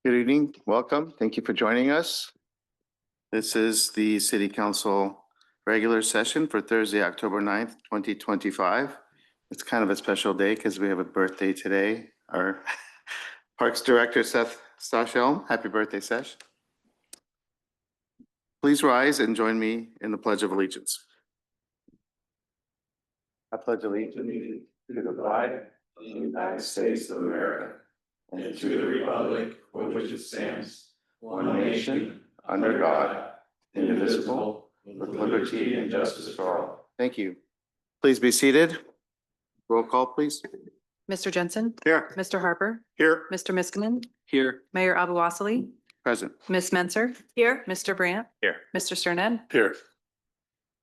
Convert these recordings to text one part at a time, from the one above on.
Good evening, welcome. Thank you for joining us. This is the City Council regular session for Thursday, October 9th, 2025. It's kind of a special day because we have a birthday today. Our Parks Director, Seth Stachel, happy birthday, Sesh. Please rise and join me in the Pledge of Allegiance. I pledge allegiance to the flag of the United States of America and to the republic for which it stands, one nation, under God, indivisible, with liberty and justice for all. Thank you. Please be seated. Roll call, please. Mr. Jensen? Here. Mr. Harper? Here. Mr. Miskinen? Here. Mayor Abu Wassili? Present. Ms. Menser? Here. Mr. Brandt? Here. Mr. Sterned? Here.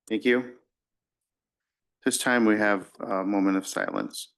Thank you. This time we have a moment of silence.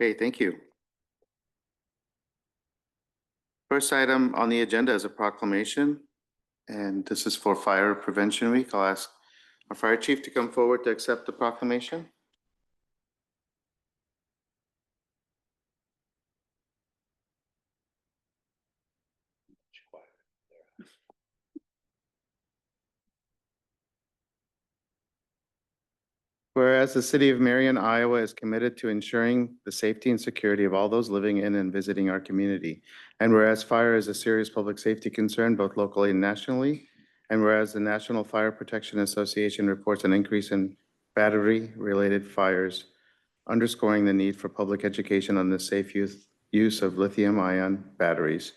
Okay, thank you. First item on the agenda is a proclamation, and this is for Fire Prevention Week. I'll ask our fire chief to come forward to accept the proclamation. Whereas the city of Marion, Iowa is committed to ensuring the safety and security of all those living in and visiting our community. And whereas fire is a serious public safety concern, both locally and nationally. And whereas the National Fire Protection Association reports an increase in battery-related fires, underscoring the need for public education on the safe use of lithium-ion batteries.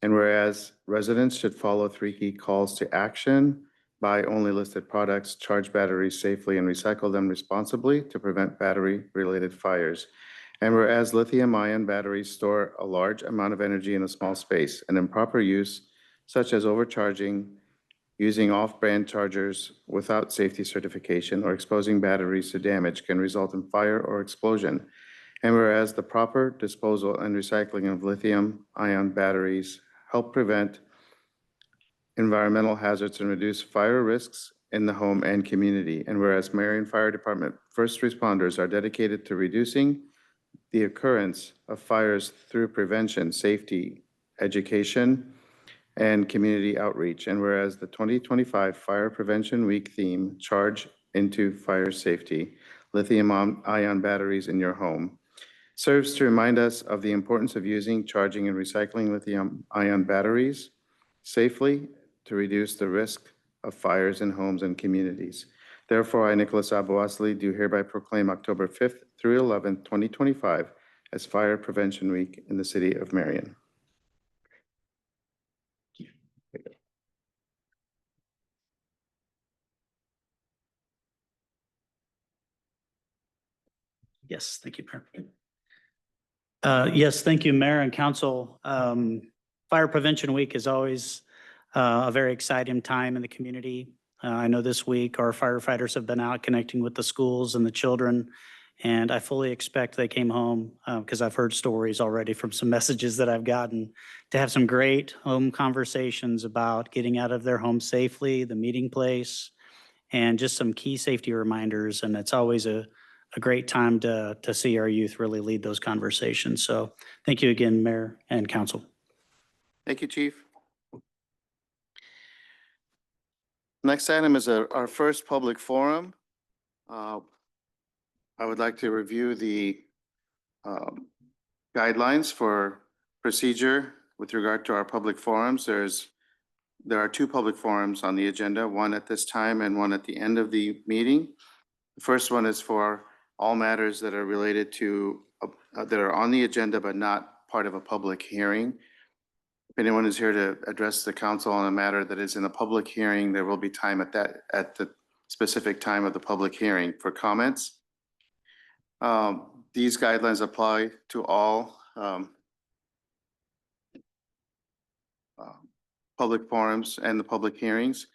And whereas residents should follow 3 key calls to action: buy only listed products, charge batteries safely, and recycle them responsibly to prevent battery-related fires. And whereas lithium-ion batteries store a large amount of energy in a small space, and improper use, such as overcharging, using off-brand chargers without safety certification, or exposing batteries to damage, can result in fire or explosion. And whereas the proper disposal and recycling of lithium-ion batteries help prevent environmental hazards and reduce fire risks in the home and community. And whereas Marion Fire Department first responders are dedicated to reducing the occurrence of fires through prevention, safety, education, and community outreach. And whereas the 2025 Fire Prevention Week theme, Charge into Fire Safety, lithium-ion batteries in your home, serves to remind us of the importance of using, charging, and recycling lithium-ion batteries safely to reduce the risk of fires in homes and communities. Therefore, I, Nicholas Abu Wassili, do hereby proclaim October 5th through 11th, 2025 as Fire Prevention Week in the city of Marion. Yes, thank you, Mayor. Yes, thank you, Mayor and Council. Fire Prevention Week is always a very exciting time in the community. I know this week our firefighters have been out connecting with the schools and the children, and I fully expect they came home, because I've heard stories already from some messages that I've gotten, to have some great home conversations about getting out of their home safely, the meeting place, and just some key safety reminders. And it's always a great time to see our youth really lead those conversations. So thank you again, Mayor and Council. Thank you, Chief. Next item is our first public forum. I would like to review the guidelines for procedure with regard to our public forums. There are 2 public forums on the agenda, one at this time and one at the end of the meeting. The first one is for all matters that are related to, that are on the agenda but not part of a public hearing. If anyone is here to address the council on a matter that is in a public hearing, there will be time at the specific time of the public hearing. For comments, these guidelines apply to all public forums and the public hearings.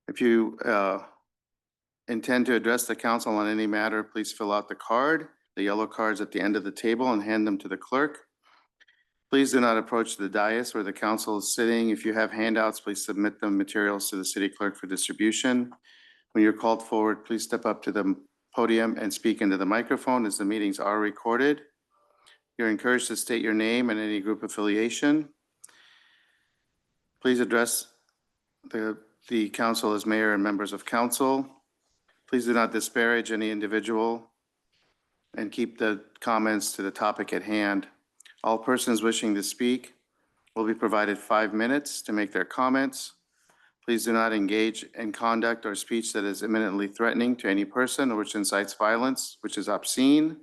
If you intend to address the council on any matter, please fill out the card, the yellow cards at the end of the table, and hand them to the clerk. Please do not approach the dais where the council is sitting. If you have handouts, please submit the materials to the city clerk for distribution. When you're called forward, please step up to the podium and speak into the microphone as the meetings are recorded. You're encouraged to state your name and any group affiliation. Please address the council as mayor and members of council. Please do not disparage any individual and keep the comments to the topic at hand. All persons wishing to speak will be provided 5 minutes to make their comments. Please do not engage in conduct or speech that is imminently threatening to any person or which incites violence, which is obscene.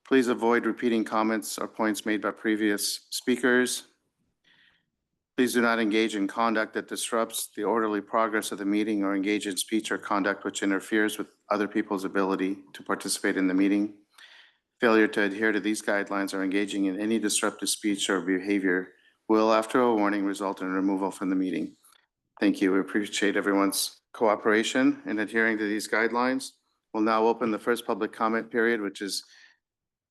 Please avoid repeating comments or points made by previous speakers. Please do not engage in conduct that disrupts the orderly progress of the meeting or engage in speech or conduct which interferes with other people's ability to participate in the meeting. Failure to adhere to these guidelines or engaging in any disruptive speech or behavior will, after a warning, result in removal from the meeting. Thank you. We appreciate everyone's cooperation in adhering to these guidelines. We'll now open the first public comment period, which is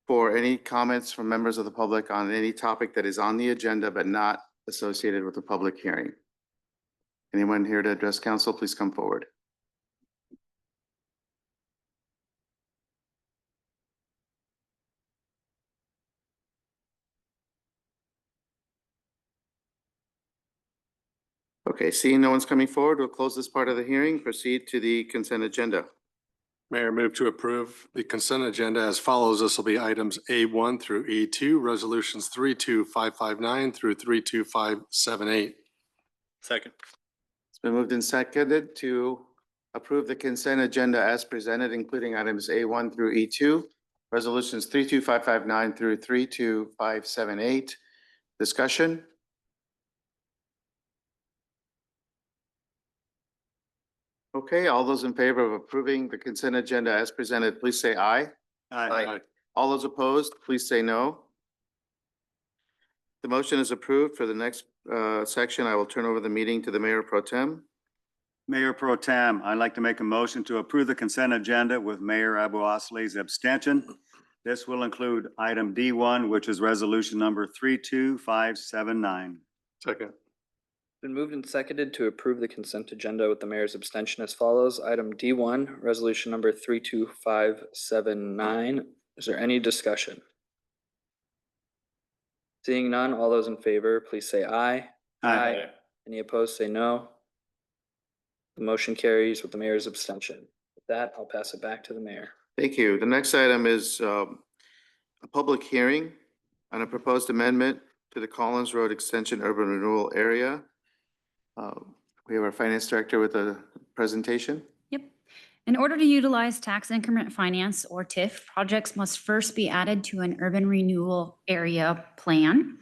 for any comments from members of the public on any topic that is on the agenda but not associated with the public hearing. Anyone here to address council, please come forward. Okay, seeing no one's coming forward, we'll close this part of the hearing, proceed to the consent agenda. Mayor, move to approve the consent agenda as follows. This will be items A1 through E2, resolutions 32559 through 32578. Second. It's been moved and seconded to approve the consent agenda as presented, including items A1 through E2, resolutions 32559 through 32578. Discussion? Okay, all those in favor of approving the consent agenda as presented, please say aye. Aye. All those opposed, please say no. The motion is approved. For the next section, I will turn over the meeting to the Mayor Pro Tem. Mayor Pro Tem, I'd like to make a motion to approve the consent agenda with Mayor Abu Osley's abstention. This will include item D1, which is resolution number 32579. Second. Been moved and seconded to approve the consent agenda with the mayor's abstention as follows. Item D1, resolution number 32579. Is there any discussion? Seeing none, all those in favor, please say aye. Any opposed, say no. The motion carries with the mayor's abstention. With that, I'll pass it back to the mayor. Thank you. The next item is a public hearing on a proposed amendment to the Collins Road Extension Urban Renewal Area. We have our finance director with a presentation. Yep. In order to utilize tax increment finance or TIF, projects must first be added to an urban renewal area plan.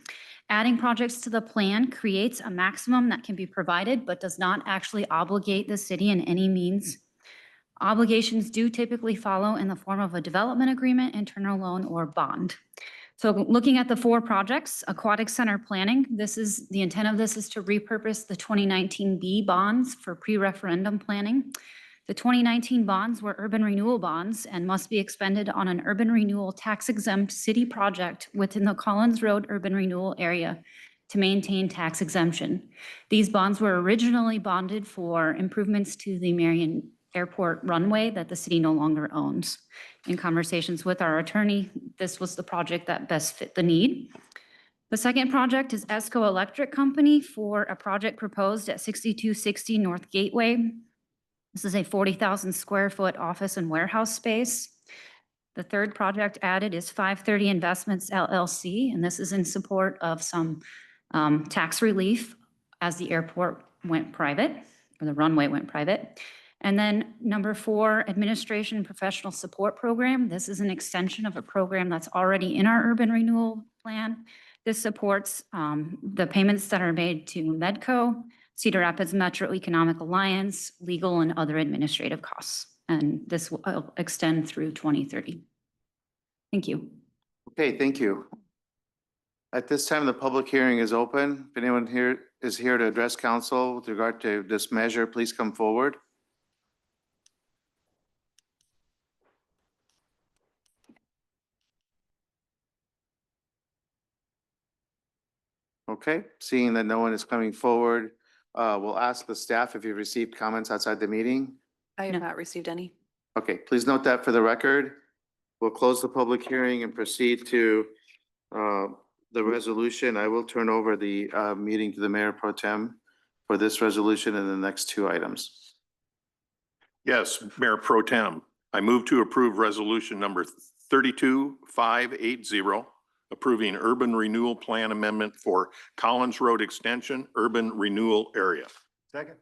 Adding projects to the plan creates a maximum that can be provided, but does not actually obligate the city in any means. Obligations do typically follow in the form of a development agreement, internal loan, or bond. So looking at the 4 projects, aquatic center planning, the intent of this is to repurpose the 2019 B bonds for pre-referendum planning. The 2019 bonds were urban renewal bonds and must be expended on an urban renewal tax exempt city project within the Collins Road urban renewal area to maintain tax exemption. These bonds were originally bonded for improvements to the Marion Airport runway that the city no longer owns. In conversations with our attorney, this was the project that best fit the need. The second project is ESCO Electric Company for a project proposed at 6260 North Gateway. This is a 40,000 square foot office and warehouse space. The third project added is 530 Investments LLC, and this is in support of some tax relief as the airport went private, or the runway went private. And then number 4, Administration and Professional Support Program. This is an extension of a program that's already in our urban renewal plan. This supports the payments that are made to Medco, Cedar Rapids Metro Economic Alliance, legal and other administrative costs. And this will extend through 2030. Thank you. Okay, thank you. At this time, the public hearing is open. If anyone here is here to address council with regard to this measure, please come forward. Okay, seeing that no one is coming forward, we'll ask the staff if you've received comments outside the meeting. I No. have not received any. Okay, please note that for the record. We'll close the public hearing and proceed to the resolution. I will turn over the meeting to the Mayor Pro Tem for this resolution and the next two items. Yes, Mayor Pro Tem, I move to approve resolution number 32580, approving urban renewal plan amendment for Collins Road Extension Urban Renewal Area. Second.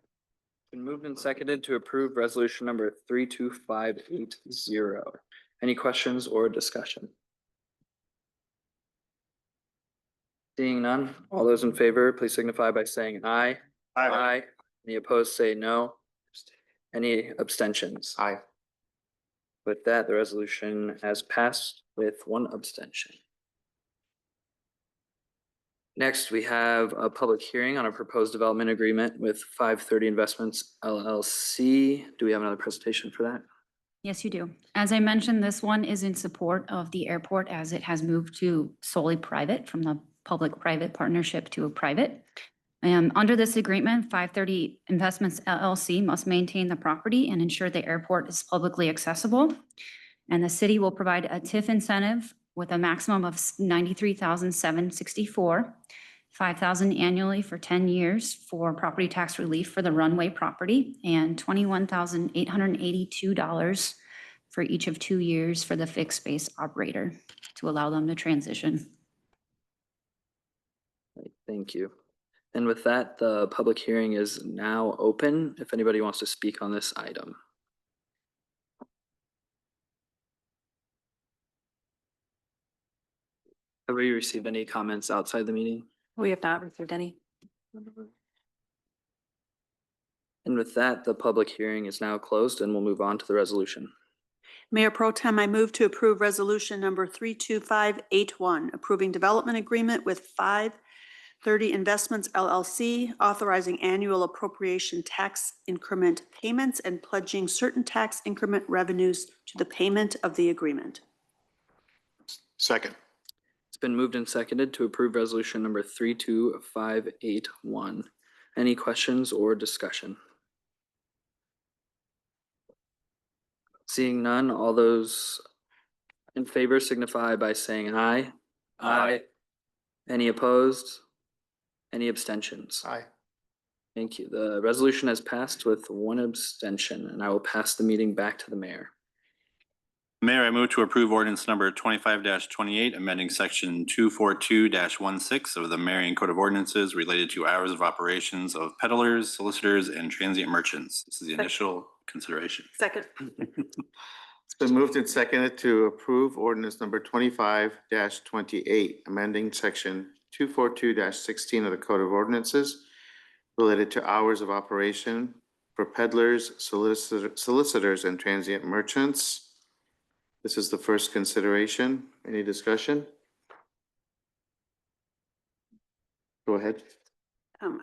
Been moved and seconded to approve resolution number 32580. Any questions or discussion? Seeing none, all those in favor, please signify by saying aye. Aye. Any opposed, say no. Any abstentions? Aye. With that, the resolution has passed with one abstention. Next, we have a public hearing on a proposed development agreement with 530 Investments LLC. Do we have another presentation for that? Yes, you do. As I mentioned, this one is in support of the airport as it has moved to solely private from the public-private partnership to a private. Under this agreement, 530 Investments LLC must maintain the property and ensure the airport is publicly accessible. And the city will provide a TIF incentive with a maximum of $93,764, $5,000 annually for 10 years for property tax relief for the runway property, and $21,882 for each of 2 years for the fixed space operator to allow them to transition. Thank you. And with that, the public hearing is now open if anybody wants to speak on this item. Have we received any comments outside the meeting? We have not received any. And with that, the public hearing is now closed and we'll move on to the resolution. Mayor Pro Tem, I move to approve resolution number 32581, approving development agreement with 530 Investments LLC, authorizing annual appropriation tax increment payments and pledging certain tax increment revenues to the payment of the agreement. Second. It's been moved and seconded to approve resolution number 32581. Any questions or discussion? Seeing none, all those in favor signify by saying aye. Aye. Any opposed? Any abstentions? Aye. Thank you. The resolution has passed with one abstention, and I will pass the meeting back to the mayor. Mayor, I move to approve ordinance number 25-28, amending section 242-16 of the Marion Code of Ordinances related to hours of operations of peddlers, solicitors, and transient merchants. This is the initial consideration. Second. It's been moved and seconded to approve ordinance number 25-28, amending section 242-16 of the Code of Ordinances related to hours of operation for peddlers, solicitors, and transient merchants. This is the first consideration. Any discussion? Go ahead.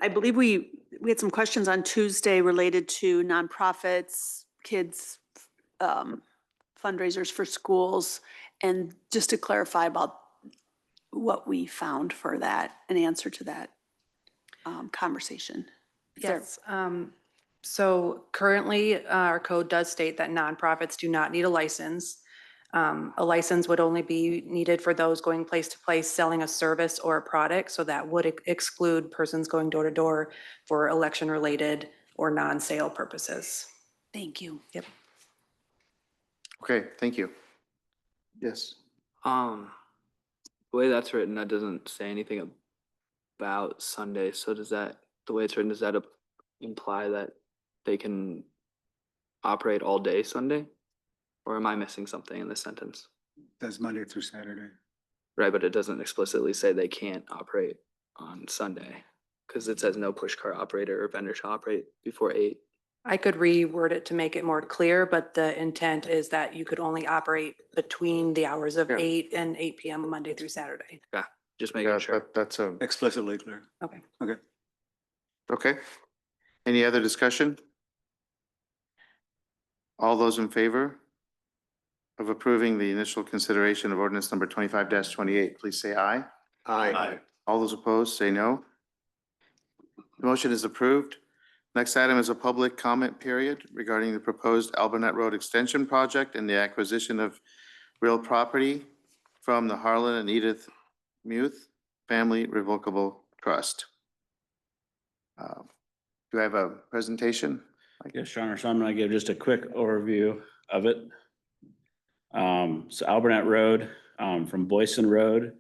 I believe we had some questions on Tuesday related to nonprofits, kids, fundraisers for schools. And just to clarify about what we found for that, an answer to that conversation. Is there- Yes. So currently, our code does state that nonprofits do not need a license. A license would only be needed for those going place to place, selling a service or a product. So that would exclude persons going door to door for election-related or non-sale purposes. Thank you. Yep. Okay, thank you. Yes. The way that's written, that doesn't say anything about Sunday. So does that, the way it's written, does that imply that they can operate all day Sunday? Or am I missing something in this sentence? That's Monday through Saturday. Right, but it doesn't explicitly say they can't operate on Sunday, Because it says no push cart operator or vendor shall operate before 8. I could reword it to make it more clear, but the intent is that you could only operate between the hours of Yeah. 8 and 8 PM, Monday through Saturday. Just making Yeah, sure. that's a, Explicitly clear. Okay. Okay. okay. Any other discussion? All those in favor of approving the initial consideration of ordinance number 25-28, please say aye. Aye. All those opposed, say no. The motion is approved. Next item is a public comment period regarding the proposed Albernet Road Extension Project and the acquisition of real property from the Harlan and Edith Muth Family Revocable Trust. Do I have a presentation? Yes, Your Honor, so I'm gonna give just a quick overview of it. So Albernet Road, from Boyson Road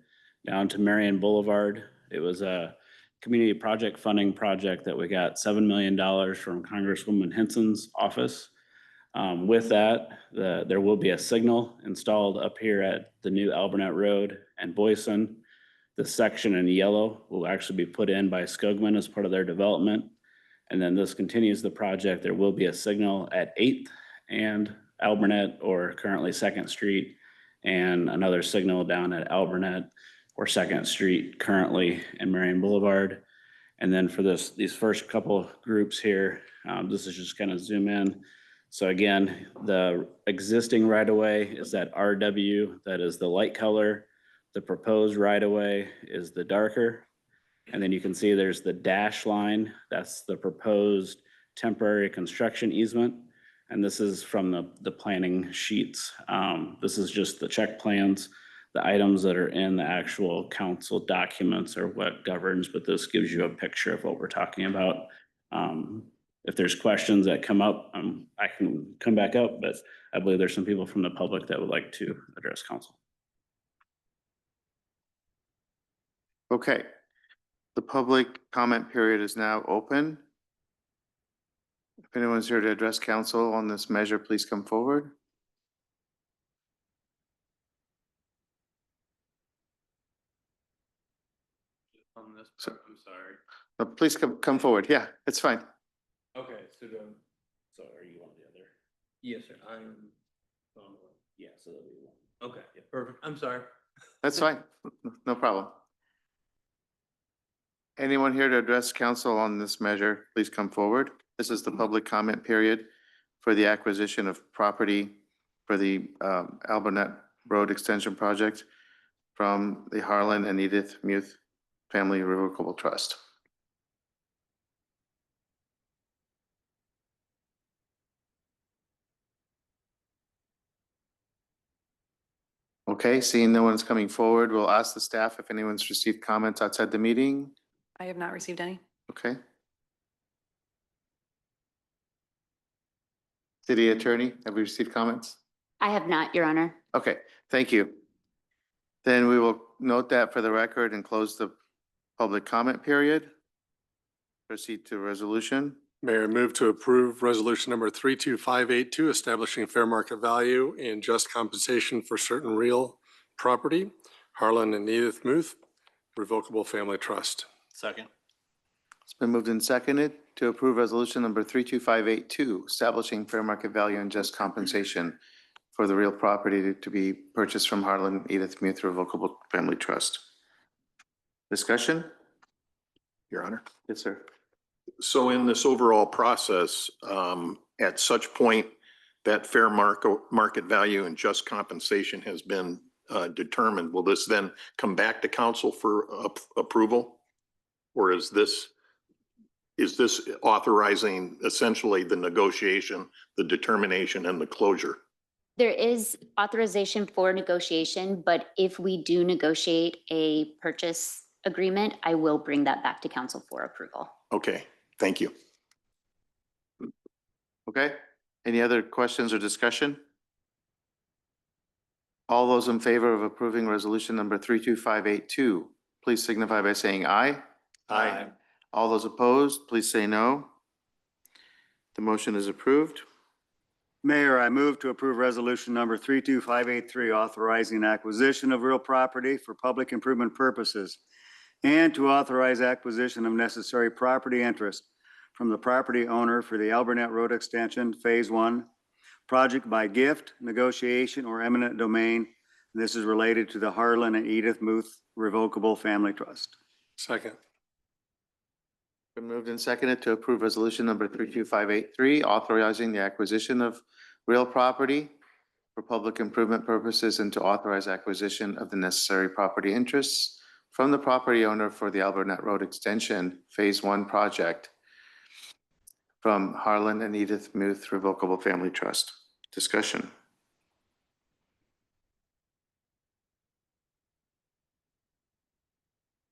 down to Marion Boulevard. It was a community project funding project that we got $7 million from Congresswoman Henson's office. With that, there will be a signal installed up here at the new Albernet Road and Boyson. The section in yellow will actually be put in by Skogman as part of their development. And then this continues the project. There will be a signal at 8th and Albernet, or currently 2nd Street, and another signal down at Albernet or 2nd Street currently in Marion Boulevard. And then for these first couple groups here, this is just kind of zoom in. So again, the existing right-of-way is that RW, that is the light color. The proposed right-of-way is the darker. And then you can see there's the dash line. That's the proposed temporary construction easement. And this is from the planning sheets. This is just the check plans. The items that are in the actual council documents are what governs, but this gives you a picture of what we're talking about. If there's questions that come up, I can come back up, but I believe there's some people from the public that would like to address council. Okay. The public comment period is now open. If anyone's here to address council on this measure, please come forward. On this, So- I'm sorry. Please come forward. Yeah, it's fine. Okay, so are you on the other? Yes, sir. I'm, Yeah, so that'll be one. okay, perfect. I'm sorry. That's fine. No problem. Anyone here to address council on this measure, please come forward. This is the public comment period for the acquisition of property for the Albernet Road Extension Project from the Harlan and Edith Muth Family Revocable Trust. Okay, seeing no one's coming forward, we'll ask the staff if anyone's received comments outside the meeting. I have not received any. Okay. City Attorney, have we received comments? I have not, Your Honor. Okay, thank you. Then we will note that for the record and close the public comment period. Proceed to resolution. Mayor, move to approve resolution number 32582, establishing fair market value and just compensation for certain real property, Harlan and Edith Muth Revocable Family Trust. Second. It's been moved and seconded to approve resolution number 32582, establishing fair market value and just compensation for the real property to be purchased from Harlan Edith Muth Revocable Family Trust. Discussion? Your Honor. Yes, sir. So in this overall process, at such point that fair market value and just compensation has been determined, will this then come back to council for approval? Or is this authorizing essentially the negotiation, the determination, and the closure? There is authorization for negotiation, but if we do negotiate a purchase agreement, I will bring that back to council for approval. Okay, thank you. Okay, any other questions or discussion? All those in favor of approving resolution number 32582, please signify by saying aye. Aye. All those opposed, please say no. The motion is approved. Mayor, I move to approve resolution number 32583, authorizing acquisition of real property for public improvement purposes and to authorize acquisition of necessary property interest from the property owner for the Alburnett Road Extension Phase 1 project by gift, negotiation, or eminent domain. This is related to the Harlan and Edith Muth Revocable Family Trust. Second. Been moved and seconded to approve resolution number 32583, authorizing the acquisition of real property for public improvement purposes and to authorize acquisition of the necessary property interests from the property owner for the Alburnett Road Extension Phase 1 project from Harlan and Edith Muth Revocable Family Trust. Discussion.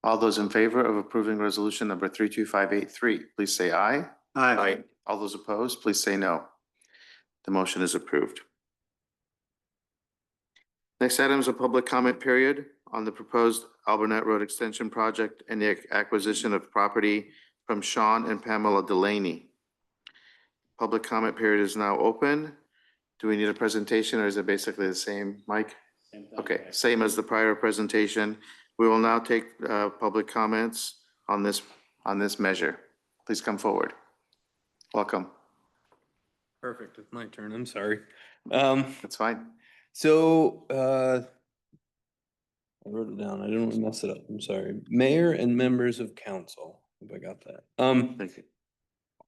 All those in favor of approving resolution number 32583, please say aye. Aye. All those opposed, please say no. The motion is approved. Next item is a public comment period on the proposed Alburnett Road Extension project and the acquisition of property from Sean and Pamela Delaney. Public comment period is now open. Do we need a presentation or is it basically the same, Mike? Okay, same as the prior presentation. We will now take public comments on this measure. Please come forward. Welcome. Perfect. It's my turn. I'm sorry. That's fine. So, I wrote it down. I didn't want to mess it up. I'm sorry. Mayor and members of council. Hope I got that. Thank you.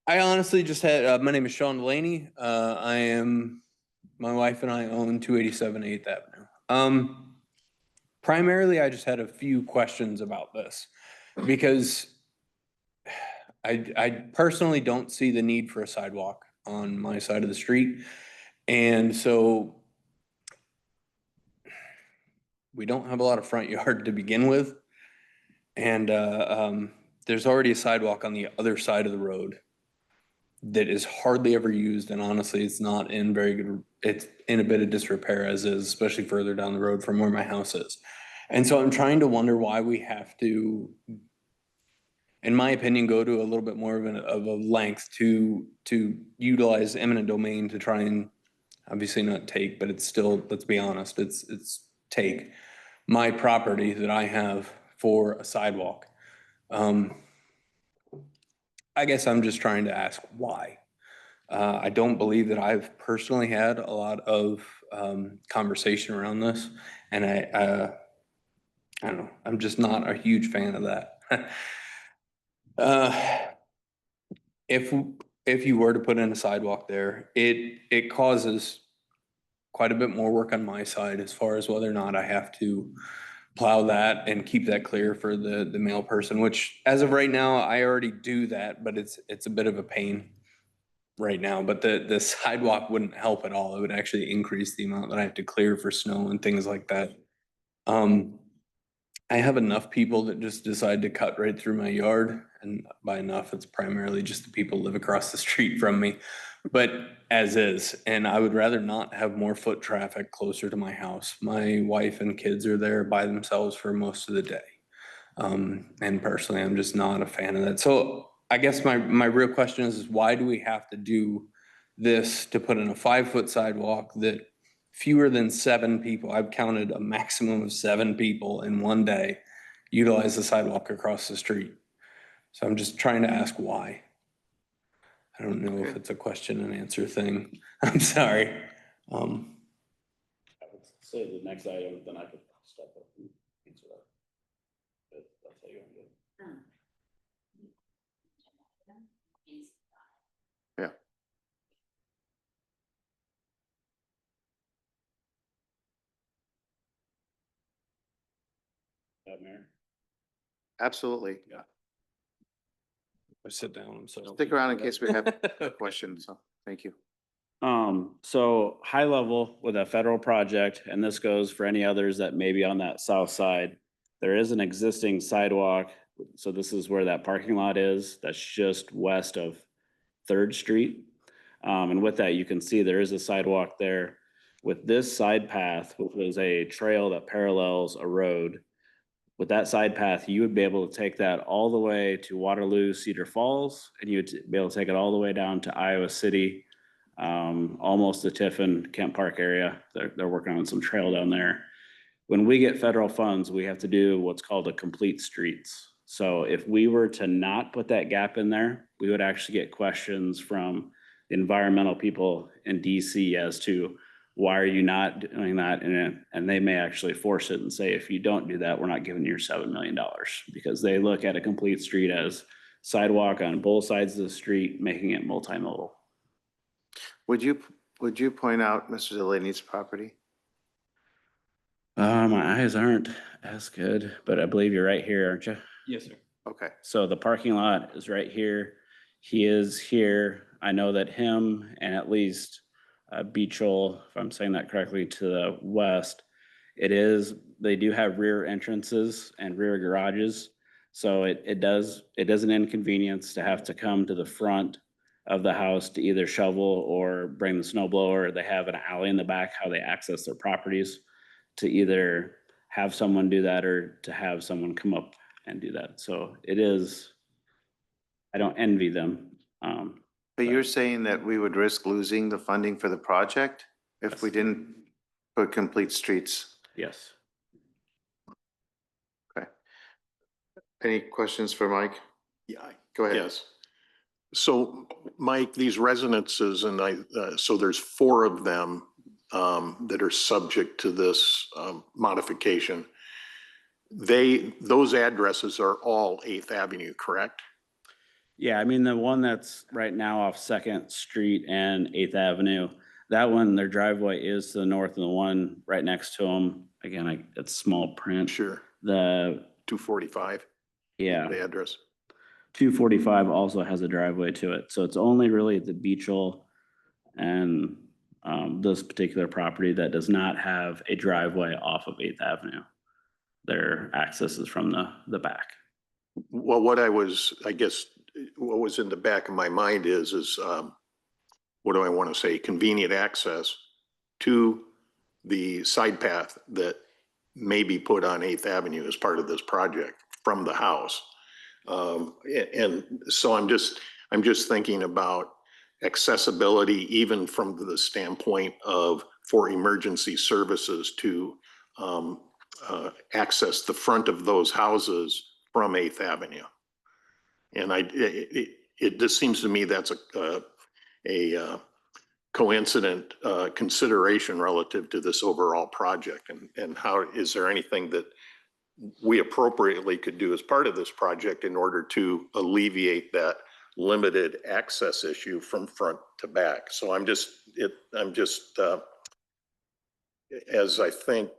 I honestly just had, my name is Sean Delaney. My wife and I own 287 8th Avenue. Primarily, I just had a few questions about this because I personally don't see the need for a sidewalk on my side of the street. And so we don't have a lot of front yard to begin with. And there's already a sidewalk on the other side of the road that is hardly ever used. And honestly, it's not in very good, it's in a bit of disrepair as is, especially further down the road from where my house is. And so I'm trying to wonder why we have to, in my opinion, go to a little bit more of a length to utilize eminent domain to try and obviously not take, but it's still, let's be honest, it's take my property that I have for a sidewalk. I guess I'm just trying to ask why. I don't believe that I've personally had a lot of conversation around this, and I don't know, I'm just not a huge fan of that. If you were to put in a sidewalk there, it causes quite a bit more work on my side as far as whether or not I have to plow that and keep that clear for the male person, which as of right now, I already do that, but it's a bit of a pain right now. But the sidewalk wouldn't help at all. It would actually increase the amount that I have to clear for snow and things like that. I have enough people that just decide to cut right through my yard, and by enough, it's primarily just the people who live across the street from me, but as is. And I would rather not have more foot traffic closer to my house. My wife and kids are there by themselves for most of the day. And personally, I'm just not a fan of that. So I guess my real question is why do we have to do this to put in a 5-foot sidewalk that fewer than 7 people, I've counted a maximum of 7 people in one day, utilize the sidewalk across the street. So I'm just trying to ask why. I don't know if it's a question and answer thing. I'm sorry. I would say the next item, then I could step up and answer that. But that's how you want to do it. Yeah. Mayor? Absolutely. Yeah. I sit down, I'm sorry. Stick around in case we have questions. So thank you. So high level with a federal project, and this goes for any others that may be on that south side, there is an existing sidewalk. So this is where that parking lot is. That's just west of 3rd Street. And with that, you can see there is a sidewalk there. With this side path, which was a trail that parallels a road, with that side path, you would be able to take that all the way to Waterloo, Cedar Falls, and you would be able to take it all the way down to Iowa City, almost the Tiffin, Kent Park area. They're working on some trail down there. When we get federal funds, we have to do what's called a complete streets. So if we were to not put that gap in there, we would actually get questions from the environmental people in DC as to why are you not doing that? And they may actually force it and say, if you don't do that, we're not giving you your $7 million, because they look at a complete street as sidewalk on both sides of the street, making it multimodal. Would you point out Mr. Delaney's property? My eyes aren't as good, but I believe you're right here, aren't you? Yes, sir. Okay. So the parking lot is right here. He is here. I know that him and at least Beechel, if I'm saying that correctly, to the west, they do have rear entrances and rear garages. So it does an inconvenience to have to come to the front of the house to either shovel or bring the snow blower. They have an alley in the back, how they access their properties, to either have someone do that or to have someone come up and do that. So I don't envy them. But you're saying that we would risk losing the funding for the project if we Yes. didn't put complete streets? Yes. Okay. Any questions for Mike? Yeah, Go ahead. yes. So Mike, these residences, and so there's 4 of them that are subject to this modification. Those addresses are all 8th Avenue, correct? Yeah, I mean, the one that's right now off Second Street and 8th Avenue, that one, their driveway is to the north, and the one right next to them, again, it's small print. Sure. The, 245, yeah, the address. 245 also has a driveway to it. So it's only really the Beechel and this particular property that does not have a driveway off of 8th Avenue. Their access is from the back. Well, what was in the back of my mind is what do I want to say? Convenient access to the side path that may be put on 8th Avenue as part of this project from the house. And so I'm just thinking about accessibility, even from the standpoint of for emergency services to access the front of those houses from 8th Avenue. And it just seems to me that's a coincident consideration relative to this overall project. And how, is there anything that we appropriately could do as part of this project in order to alleviate that limited access issue from front to back? So I'm just as I think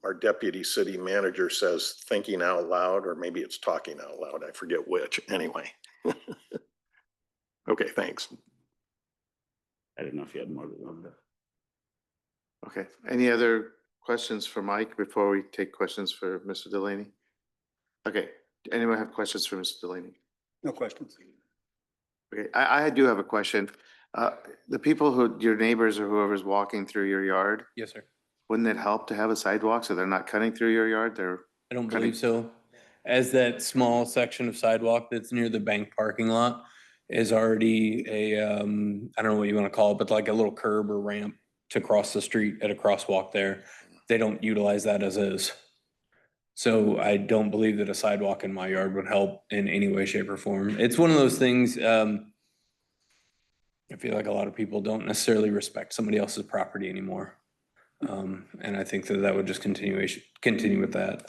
our deputy city manager says, thinking out loud, or maybe it's talking out loud. I forget which. Anyway. Okay, thanks. I didn't know if you had more than one. Okay. Any other questions for Mike before we take questions for Mr. Delaney? Okay. Anyone have questions for Mr. Delaney? No questions. Okay, I do have a question. The people your neighbors or whoever's walking through your yard, Yes, sir. wouldn't it help to have a sidewalk so they're not cutting through your yard? I don't Cutting- believe so. As that small section of sidewalk that's near the bank parking lot is already I don't know what you want to call it, but like a little curb or ramp to cross the street at a crosswalk there. They don't utilize that as is. So I don't believe that a sidewalk in my yard would help in any way, shape, or form. It's one of those things, I feel like a lot of people don't necessarily respect somebody else's property anymore. And I think that would just continue with that.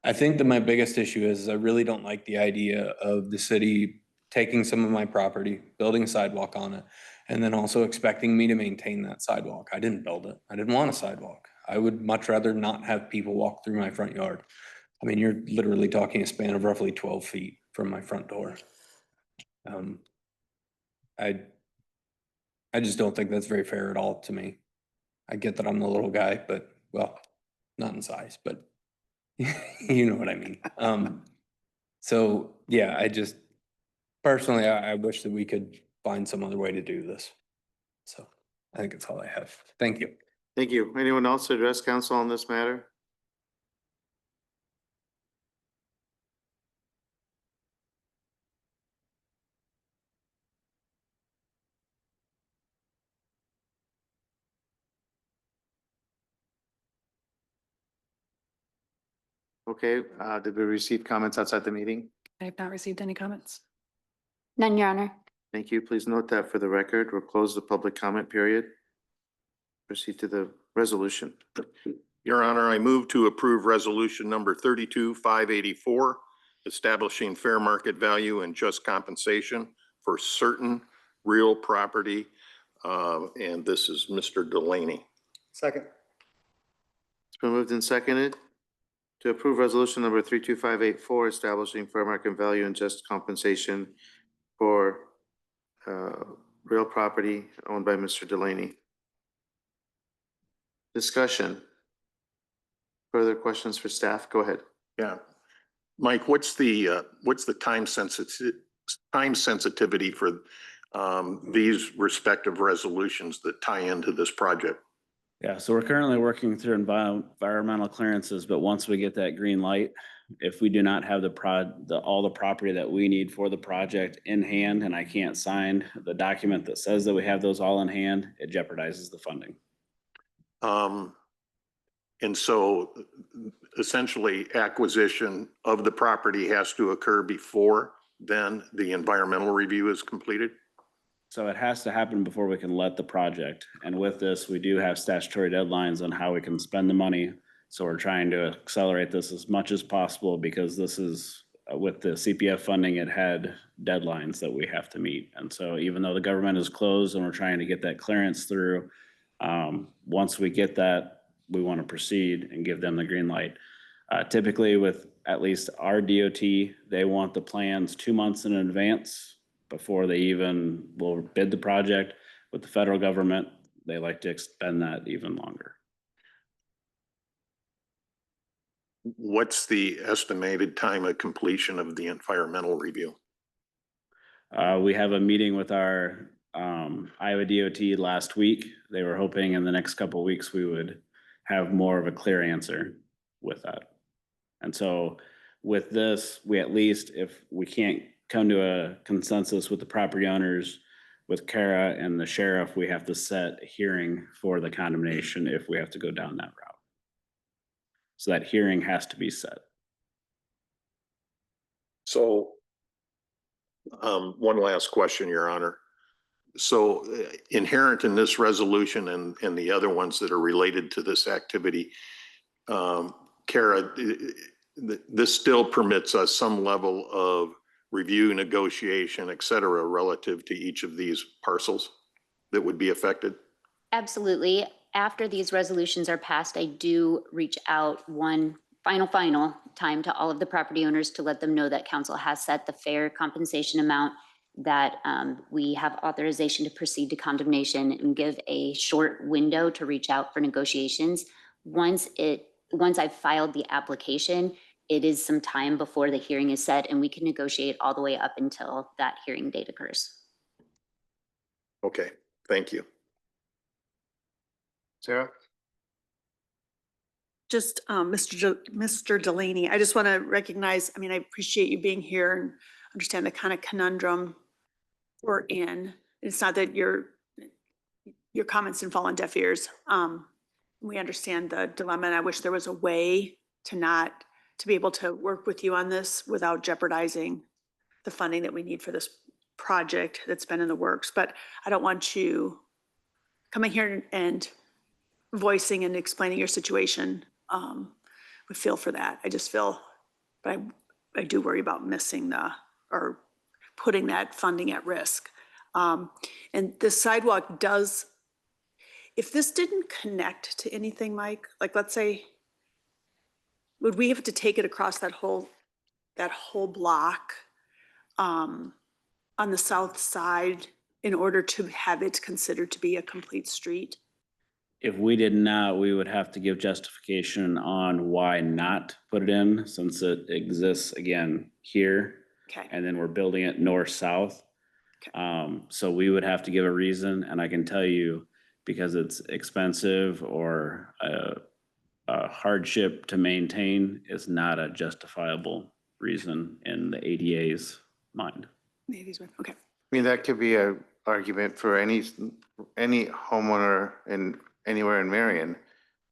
I think that my biggest issue is I really don't like the idea of the city taking some of my property, building a sidewalk on it, and then also expecting me to maintain that sidewalk. I didn't build it. I didn't want a sidewalk. I would much rather not have people walk through my front yard. I mean, you're literally talking a span of roughly 12 feet from my front door. I just don't think that's very fair at all to me. I get that I'm the little guy, but, well, not in size, but you know what I mean. So yeah, personally, I wish that we could find some other way to do this. So I think that's all I have. Thank you. Thank you. Anyone else to address council on this matter? Okay, did we receive comments outside the meeting? I have not received any comments. None, Your Honor. Thank you. Please note that for the record, we'll close the public comment period. Proceed to the resolution. Your Honor, I move to approve resolution number 32-584, establishing fair market value and just compensation for certain real property. And this is Mr. Delaney. Second. It's been moved and seconded to approve resolution number 32584, establishing fair market value and just compensation for real property owned by Mr. Delaney. Discussion. Further questions for staff? Go ahead. Yeah. Mike, what's the time sensitivity for these respective resolutions that tie into this project? Yeah, so we're currently working through environmental clearances, but once we get that green light, if we do not have all the property that we need for the project in hand, and I can't sign the document that says that we have those all in hand, it jeopardizes the funding. And so essentially acquisition of the property has to occur before then the environmental review is completed? So it has to happen before we can let the project. And with this, we do have statutory deadlines on how we can spend the money. So we're trying to accelerate this as much as possible because this is, with the CPF funding, it had deadlines that we have to meet. And so even though the government is closed and we're trying to get that clearance through, once we get that, we want to proceed and give them the green light. Typically with at least our DOT, they want the plans 2 months in advance before they even will bid the project. With the federal government, they like to extend that even longer. What's the estimated time of completion of the environmental review? We have a meeting with our Iowa DOT last week. They were hoping in the next couple of weeks we would have more of a clear answer with that. And so with this, we at least, if we can't come to a consensus with the property owners, with Kara and the sheriff, we have to set a hearing for the condemnation if we have to go down that route. So that hearing has to be set. So one last question, Your Honor. So inherent in this resolution and the other ones that are related to this activity, Kara, this still permits us some level of review, negotiation, et cetera, relative to each of these parcels that would be affected? Absolutely. After these resolutions are passed, I do reach out one final time to all of the property owners to let them know that council has set the fair compensation amount, that we have authorization to proceed to condemnation, and give a short window to reach out for negotiations. Once I've filed the application, it is some time before the hearing is set, and we can negotiate all the way up until that hearing date occurs. Okay, thank you. Sarah? Just Mr. Delaney, I just want to recognize, I appreciate you being here and understand the kind of conundrum we're in. It's not that your comments didn't fall on deaf ears. We understand the dilemma, and I wish there was a way to be able to work with you on this without jeopardizing the funding that we need for this project that's been in the works. But I don't want you coming here and voicing and explaining your situation. We feel for that. I just feel, but I do worry about missing or putting that funding at risk. And the sidewalk does, if this didn't connect to anything, Mike, like let's say, would we have to take it across that whole block on the south side in order to have it considered to be a complete street? If we did not, we would have to give justification on why not put it in, since it exists again here. Okay. And then we're building it north-south. So we would have to give a reason, and I can tell you, because it's expensive or a hardship to maintain, is not a justifiable reason in the ADA's mind. Okay. That could be an argument for any homeowner anywhere in Marion,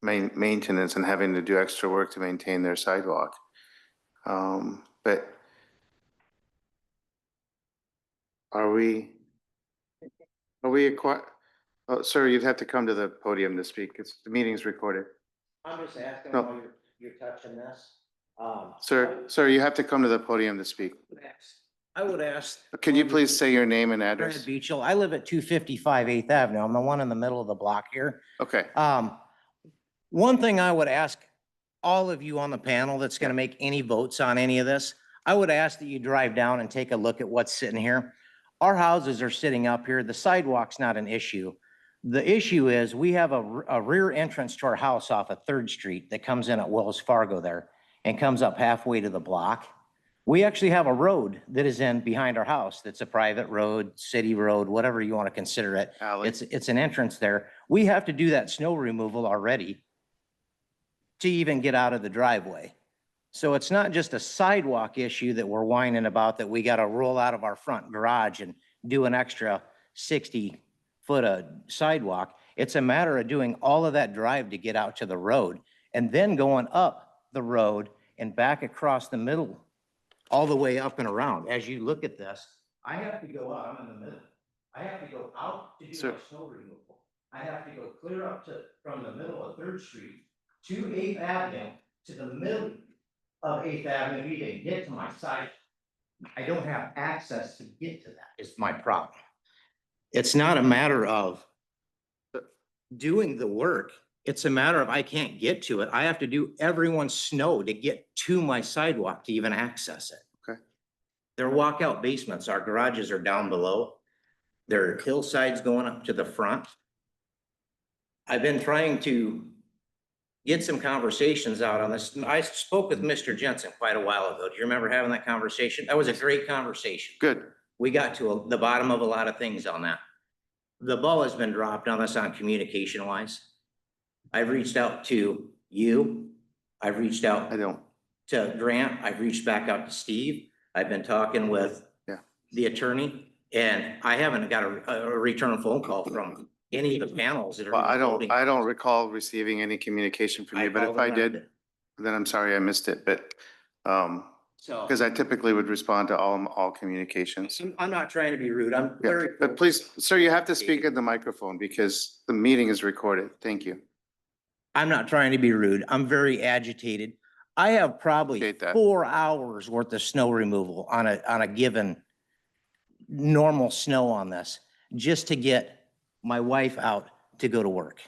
maintenance and having to do extra work to maintain their sidewalk. But are we oh, sir, you'd have to come to the podium to speak. The meeting's recorded. I'm just asking No. while you're touching this. Sir, you have to come to the podium to speak. I would ask. Can you please say your name and Brad address? Beachel. I live at 255 8th Avenue. I'm the one in the middle of the block here. Okay, One thing I would ask all of you on the panel that's going to make any votes on any of this, I would ask that you drive down and take a look at what's sitting here. Our houses are sitting up here. The sidewalk's not an issue. The issue is we have a rear entrance to our house off of 3rd Street that comes in at Wells Fargo there and comes up halfway to the block. We actually have a road that is in behind our house that's a private road, city road, whatever you want to consider it. alley. It's an entrance there. We have to do that snow removal already to even get out of the driveway. So it's not just a sidewalk issue that we're whining about, that we got to roll out of our front garage and do an extra 60 foot of sidewalk. It's a matter of doing all of that drive to get out to the road and then going up the road and back across the middle, all the way up and around. As you look at this, I have to go out, I'm in the middle. I have to go out to do Sir. my snow removal. I have to go clear up to, from the middle of 3rd Street to 8th Avenue, to the middle of 8th Avenue to even get to my site. I don't have access to get to that, is my problem. It's not a matter of doing the work. It's a matter of I can't get to it. I have to do everyone's snow to get to my sidewalk to even access it. Okay. They're walkout basements. Our garages are down below. There are hillsides going up to the front. I've been trying to get some conversations out on this. I spoke with Mr. Jensen quite a while ago. Do you remember having that conversation? That was a great conversation. Good. We got to the bottom of a lot of things on that. The ball has been dropped on us on communication wise. I've reached out to you. I've reached out I don't. to Grant. I've reached back out to Steve. I've been talking with the attorney, and I haven't got a return phone call from any of the panels that are. Well, voting. I don't recall receiving any communication from you, but if I did, then I'm sorry I missed it, but, So because I typically would respond to all communications. I'm not trying to be rude. I'm Yeah, very. but please, sir, you have to speak in the microphone because the meeting is recorded. Thank you. I'm not trying to be rude. I'm very agitated. I have probably Appreciate that. 4 hours worth of snow removal on a given normal snow on this, just to get my wife out to go to work.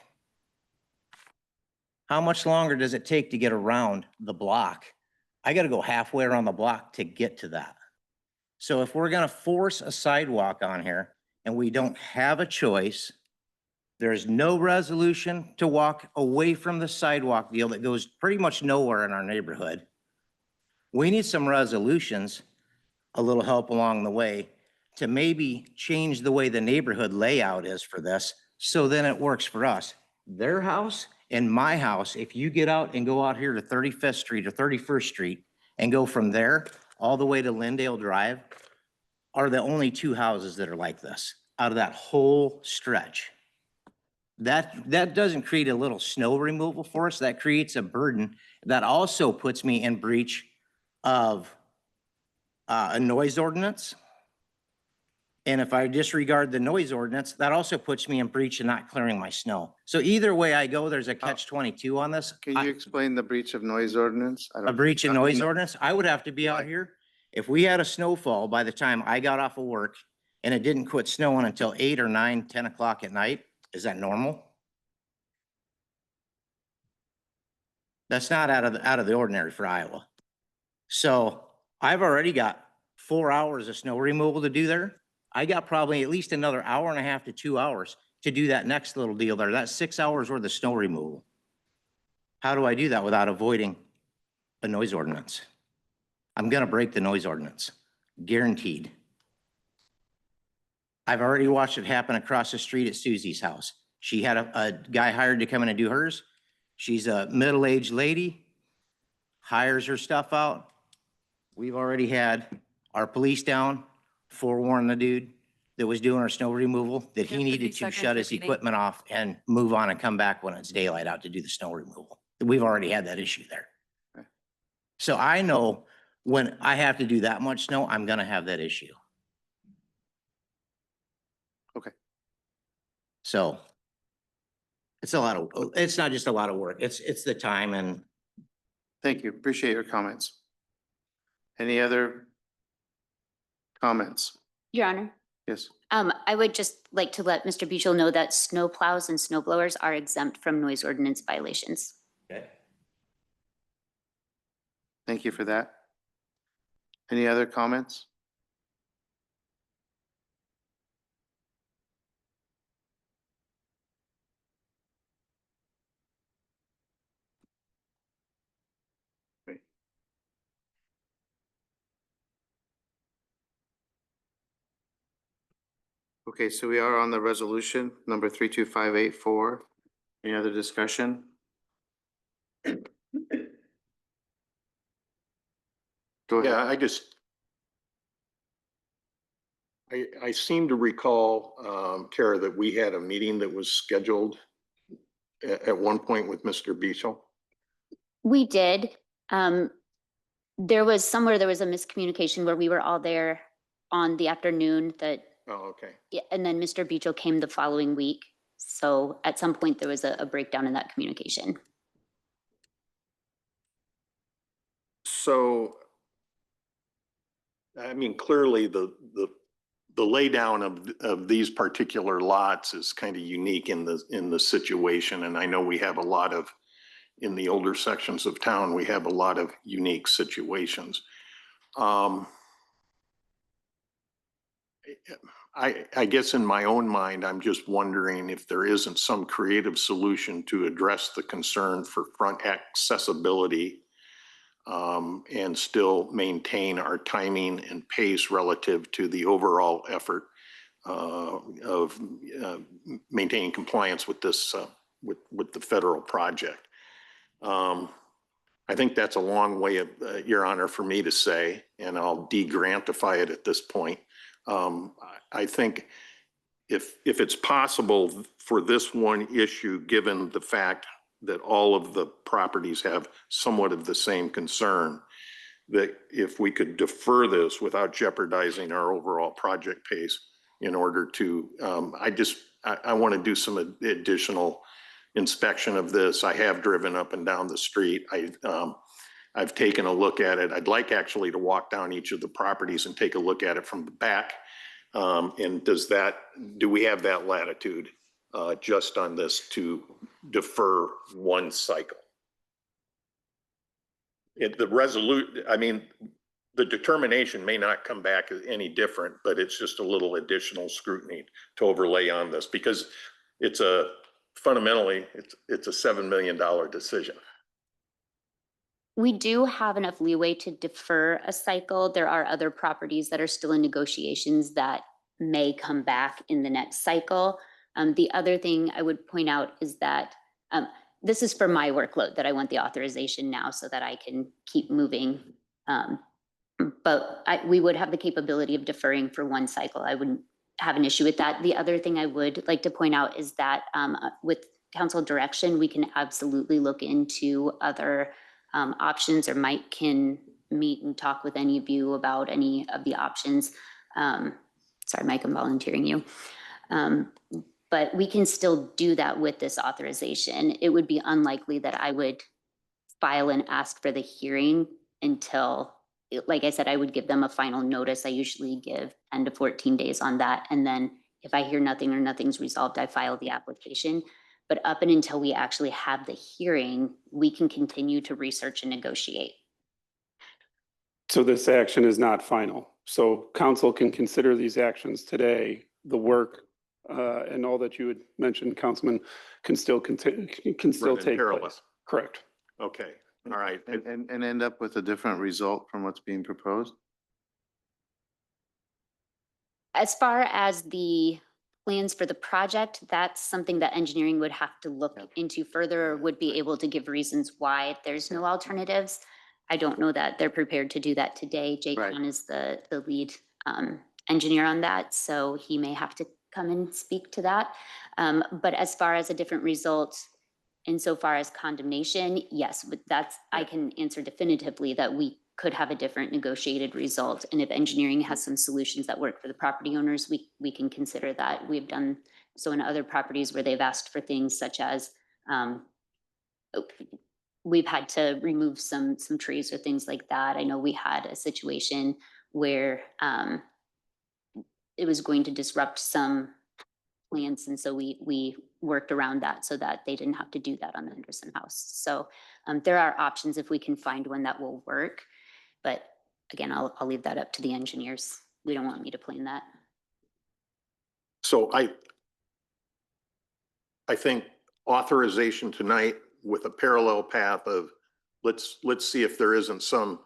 How much longer does it take to get around the block? I got to go halfway around the block to get to that. So if we're going to force a sidewalk on here and we don't have a choice, there's no resolution to walk away from the sidewalk deal that goes pretty much nowhere in our neighborhood. We need some resolutions, a little help along the way, to maybe change the way the neighborhood layout is for this, so then it works for us. Their house and my house, if you get out and go out here to 35th Street or 31st Street and go from there all the way to Lindale Drive, are the only 2 houses that are like this out of that whole stretch. That doesn't create a little snow removal for us. That creates a burden that also puts me in breach of a noise ordinance. And if I disregard the noise ordinance, that also puts me in breach of not clearing my snow. So either way I go, there's a catch-22 on this. Can you explain the breach of noise ordinance? I A don't- breach of noise ordinance? I would have to be out here. If we had a snowfall by the time I got off of work and it didn't quit snowing until 8 or 9, 10 o'clock at night, is that normal? That's not out of the ordinary for Iowa. So I've already got 4 hours of snow removal to do there. I got probably at least another hour and a half to 2 hours to do that next little deal there. That's 6 hours worth of snow removal. How do I do that without avoiding a noise ordinance? I'm gonna break the noise ordinance, guaranteed. I've already watched it happen across the street at Susie's house. She had a guy hired to come in and do hers. She's a middle-aged lady, hires her stuff out. We've already had our police down, forewarn the dude that was doing our snow removal that he needed to shut his equipment off and move on and come back when it's daylight out to do the snow removal. We've already had that issue there. So I know When I have to do that much snow, I'm gonna have that issue. Okay. So it's a lot of, it's not just a lot of work. It's the time and Thank you. Appreciate your comments. Any other comments? Your Honor, Yes. I would just like to let Mr. Buchel know that snow plows and snow blowers are exempt from noise ordinance violations. okay. Thank you for that. Any other comments? Great. Okay, so we are on the resolution number 32584. Any other discussion? Go Yeah, ahead. I seem to recall, Tara, that we had a meeting that was scheduled at one point with Mr. Beechel. We did. There was somewhere, there was a miscommunication where we were all there on the afternoon that, Oh, okay. yeah, and then Mr. Buchel came the following week. So at some point, there was a breakdown in that communication. So, I mean, clearly the laydown of these particular lots is kind of unique in the situation. And I know we have a lot of, in the older sections of town, we have a lot of unique situations. I guess in my own mind, I'm just wondering if there isn't some creative solution to address the concern for front accessibility and still maintain our timing and pace relative to the overall effort of maintaining compliance with this, with the federal project. I think that's a long way of, Your Honor, for me to say, and I'll de-grantify it at this point. I think if it's possible for this one issue, given the fact that all of the properties have somewhat of the same concern, that if we could defer this without jeopardizing our overall project pace in order to, I want to do some additional inspection of this. I have driven up and down the street. I've taken a look at it. I'd like actually to walk down each of the properties and take a look at it from the back. And do we have that latitude just on this to defer one cycle? The determination may not come back any different, but it's just a little additional scrutiny to overlay on this because fundamentally, it's a $7 million decision. We do have enough leeway to defer a cycle. There are other properties that are still in negotiations that may come back in the next cycle. The other thing I would point out is that this is for my workload that I want the authorization now so that I can keep moving. But we would have the capability of deferring for one cycle. I wouldn't have an issue with that. The other thing I would like to point out is that with council direction, we can absolutely look into other options, or Mike can meet and talk with any of you about any of the options. Sorry, Mike, I'm volunteering you. But we can still do that with this authorization. It would be unlikely that I would file and ask for the hearing until, like I said, I would give them a final notice. I usually give 10 to 14 days on that. And then if I hear nothing or nothing's resolved, I file the application. But up and until we actually have the hearing, we can continue to research and negotiate. So this action is not final. So council can consider these actions today. The work and all that you had mentioned, Councilman, can still continue, can still Run in take parallel. place. Correct. Okay, all right. And end up with a different result from what's being proposed? As far as the plans for the project, that's something that engineering would have to look into further, or would be able to give reasons why there's no alternatives. I don't know that they're prepared to do that today. Jake Right. Kahn is the lead engineer on that, so he may have to come and speak to that. But as far as a different result, insofar as condemnation, yes, but I can answer definitively that we could have a different negotiated result. And if engineering has some solutions that work for the property owners, we can consider that. We've done so in other properties where they've asked for things such as, we've had to remove some trees or things like that. I know we had a situation where it was going to disrupt some plants, and so we worked around that so that they didn't have to do that on the Henderson house. So there are options if we can find one that will work. But again, I'll leave that up to the engineers. We don't want me to plan that. So I think authorization tonight with a parallel path of let's see if there isn't some,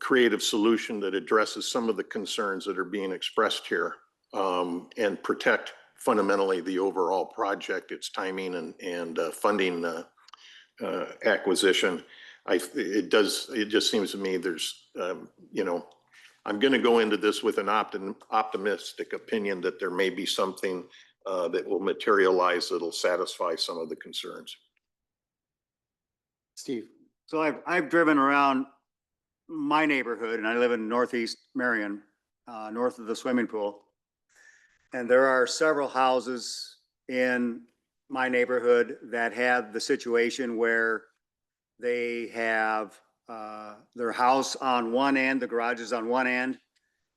creative solution that addresses some of the concerns that are being expressed here, and protect fundamentally the overall project, its timing and funding acquisition. It just seems to me there's, I'm going to go into this with an optimistic opinion that there may be something that will materialize that'll satisfy some of the concerns. Steve? So I've driven around my neighborhood, and I live in Northeast Marion, north of the swimming pool. And there are several houses in my neighborhood that have the situation where they have their house on one end, the garage is on one end,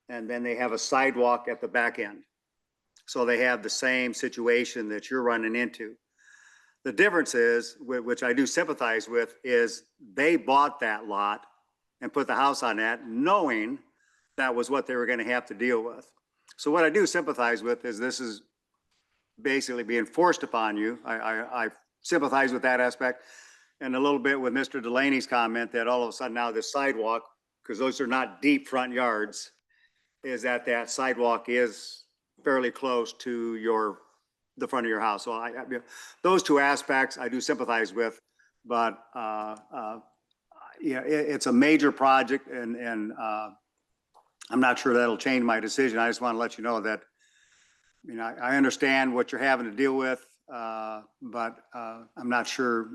and then they have a sidewalk at the back end. So they have the same situation that you're running into. The difference is, which I do sympathize with, is they bought that lot and put the house on that knowing that was what they were going to have to deal with. So what I do sympathize with is this is basically being forced upon you. I sympathize with that aspect. And a little bit with Mr. Delaney's comment that all of a sudden now this sidewalk, because those are not deep front yards, is that sidewalk is fairly close to the front of your house. So those two aspects I do sympathize with, but it's a major project, and I'm not sure that'll change my decision. I just want to let you know that, I understand what you're having to deal with, but I'm not sure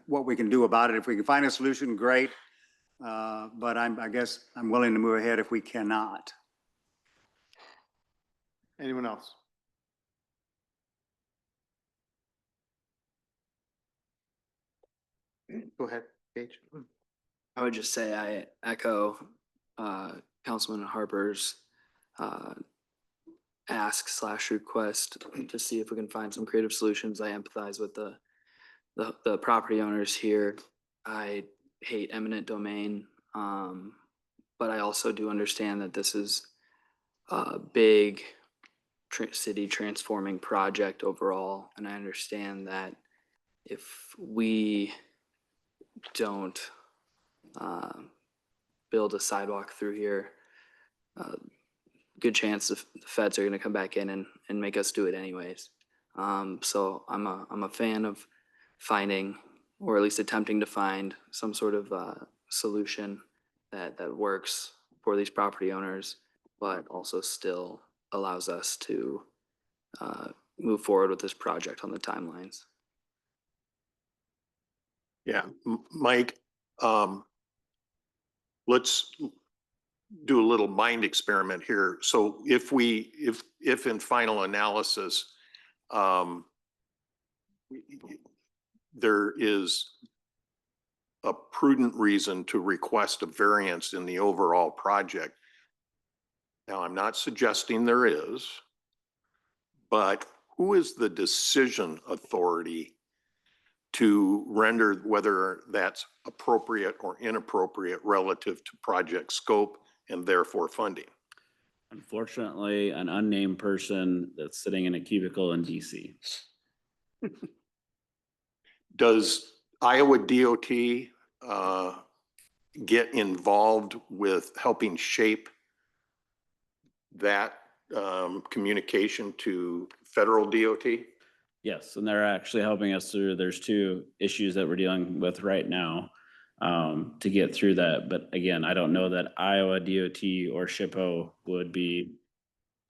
what we can do about it. If we can find a solution, great. But I guess I'm willing to move ahead if we cannot. Anyone else? Go ahead, Paige. I would just say I echo Councilman Harper's ask/request to see if we can find some creative solutions. I empathize with the property owners here. I hate eminent domain, but I also do understand that this is a big city transforming project overall, and I understand that if we don't build a sidewalk through here, good chance the feds are going to come back in and make us do it anyways. So I'm a fan of finding, or at least attempting to find, some sort of solution that works for these property owners, but also still allows us to move forward with this project on the timelines. Yeah, Mike, let's do a little mind experiment here. So if in final analysis, there is a prudent reason to request a variance in the overall project. Now, I'm not suggesting there is, but who is the decision authority to render whether that's appropriate or inappropriate relative to project scope and therefore funding? Unfortunately, an unnamed person that's sitting in a cubicle in DC. Does Iowa DOT get involved with helping shape that communication to federal DOT? Yes, and they're actually helping us through, there's two issues that we're dealing with right now to get through that. But again, I don't know that Iowa DOT or SHPO would be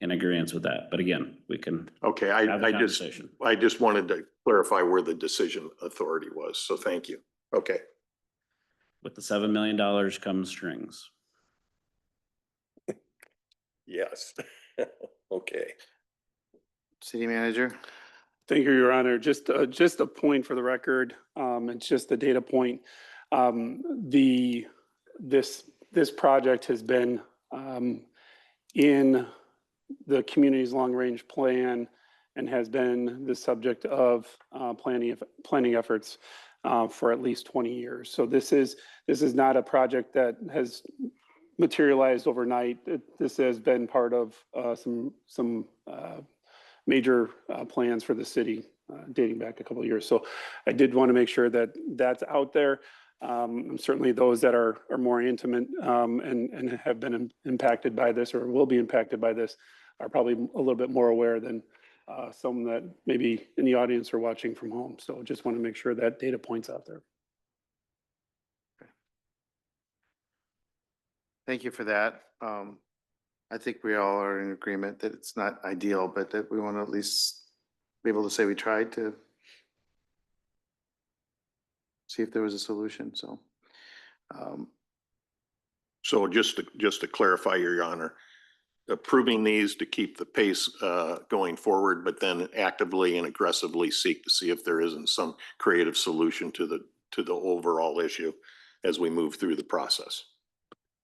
in agreement with that. But again, we can Okay, have a I conversation. just wanted to clarify where the decision authority was. So thank you. Okay. With the $7 million comes strings. Yes. Okay. City Manager? Thank you, Your Honor. Just a point for the record. It's just a data point. This project has been in the community's long-range plan and has been the subject of planning efforts for at least 20 years. So this is not a project that has materialized overnight. This has been part of some major plans for the city dating back a couple of years. So I did want to make sure that that's out there. Certainly those that are more intimate and have been impacted by this or will be impacted by this are probably a little bit more aware than some that maybe in the audience are watching from home. So just want to make sure that data point's out there. Thank you for that. I think we all are in agreement that it's not ideal, but that we want to at least be able to say we tried to see if there was a solution, so. So just to clarify, Your Honor, approving these to keep the pace going forward, but then actively and aggressively seek to see if there isn't some creative solution to the overall issue as we move through the process.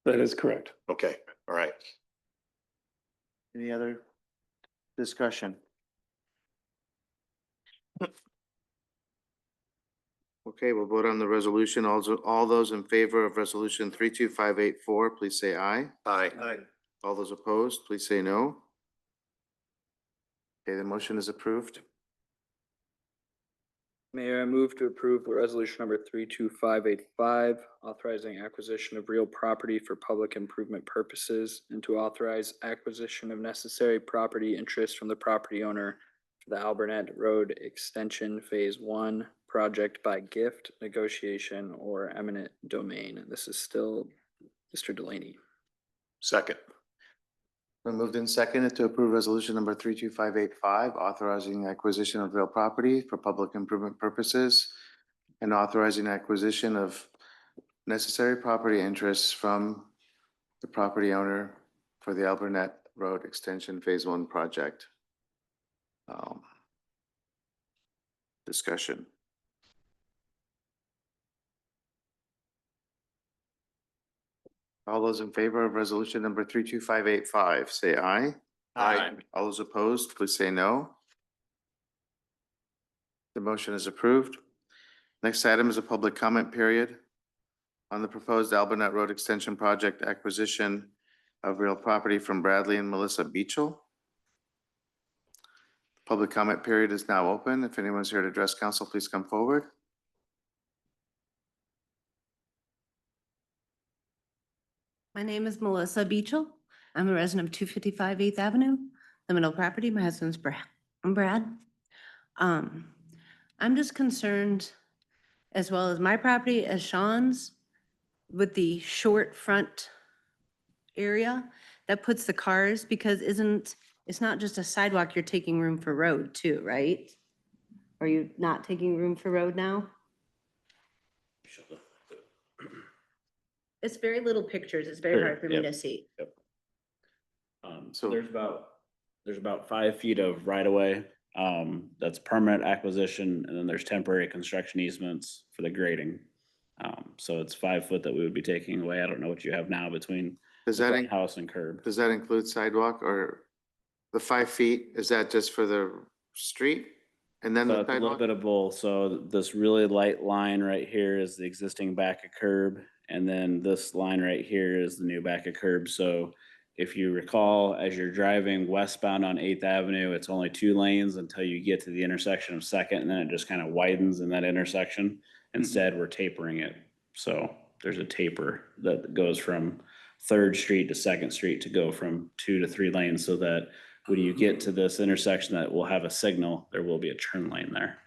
That is correct. Okay, all right. Any other discussion? Okay, we'll vote on the resolution. All those in favor of resolution 32584, please say aye. Aye. All those opposed, please say no. Okay, the motion is approved. Mayor, I move to approve resolution number 32585, authorizing acquisition of real property for public improvement purposes and to authorize acquisition of necessary property interest from the property owner for the Alburnett Road Extension Phase 1 project by gift, negotiation, or eminent domain. This is still Mr. Delaney. Second. Been moved and seconded to approve resolution number 32585, authorizing acquisition of real property for public improvement purposes and authorizing acquisition of necessary property interests from the property owner for the Alburnett Road Extension Phase 1 project. Discussion. All those in favor of resolution number 32585, say aye. Aye. All those opposed, please say no. The motion is approved. Next item is a public comment period on the proposed Alburnett Road Extension Project acquisition of real property from Bradley and Melissa Beachel. Public comment period is now open. If anyone's here to address council, please come forward. My name is Melissa Beachel. I'm a resident of 255 8th Avenue, the middle property. My husband's Brad. I'm just concerned, as well as my property, as Sean's, with the short front area that puts the cars, because it's not just a sidewalk, you're taking room for road too, right? Are you not taking room for road now? It's very little pictures. It's very Sure, hard for me yep. to see. So there's about 5 feet of right of way. That's permanent acquisition, and then there's temporary construction easements for the grading. So it's 5 foot that we would be taking away. I don't know what you have now between Does the that, front house and curb. does that include sidewalk or the 5 feet? Is that just for the street? And then So the it's a little sidewalk? bit of both. So this really light line right here is the existing back of curb. And then this line right here is the new back of curb. So if you recall, as you're driving westbound on 8th Avenue, it's only 2 lanes until you get to the intersection of 2nd, and then it just kind of widens in that intersection. Instead, we're tapering it. So there's a taper that goes from 3rd Street to 2nd Street to go from 2 to 3 lanes, so that when you get to this intersection that will have a signal, there will be a turn lane there.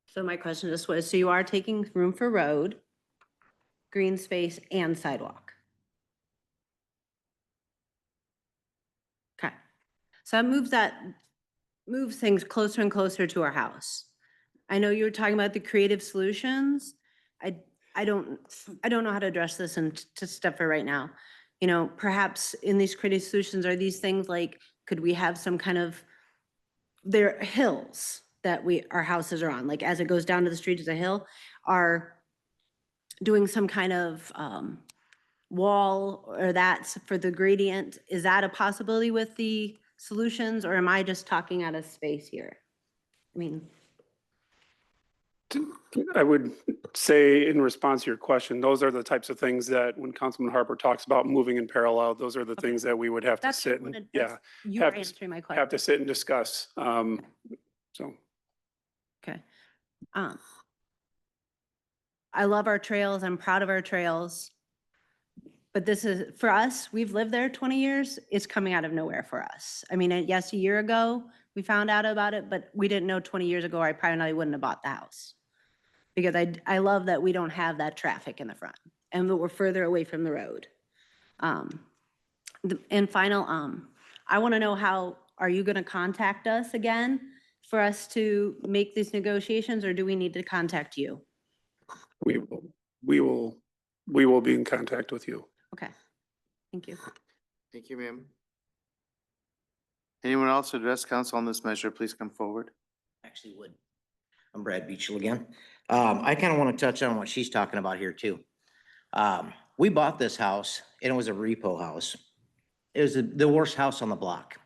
So my question just was, so you are taking room for road, green space, and sidewalk? Okay. So that moves that move things closer and closer to our house. I know you were talking about the creative solutions. I don't know how to address this to stuff for right now. You know, perhaps in these creative solutions, are these things like, could we have some kind of, there are hills that our houses are on, like as it goes down to the street is a hill, are doing some kind of wall or that's for the gradient. Is that a possibility with the solutions, or am I just talking out of space here? I mean, I would say in response to your question, those are the types of things that when Councilman Harper talks about moving in parallel, those are the things that we would have to that's what I sit and, wanted, yeah, you are have to- answering my have question. to sit and discuss. So. Okay. I love our trails. I'm proud of our trails. But this is, for us, we've lived there 20 years. It's coming out of nowhere for us. I mean, yes, a year ago, we found out about it, but we didn't know 20 years ago, I probably wouldn't have bought the house. Because I love that we don't have that traffic in the front and that we're further away from the road. And final, I want to know how, are you going to contact us again for us to make these negotiations, or do we need to contact you? We will be in contact with you. Okay, thank you. Thank you, ma'am. Anyone else to address council on this measure, please come forward. Actually would. I'm Brad Beachel again. I kind of want to touch on what she's talking about here too. We bought this house and it was a repo house. It was the worst house on the block.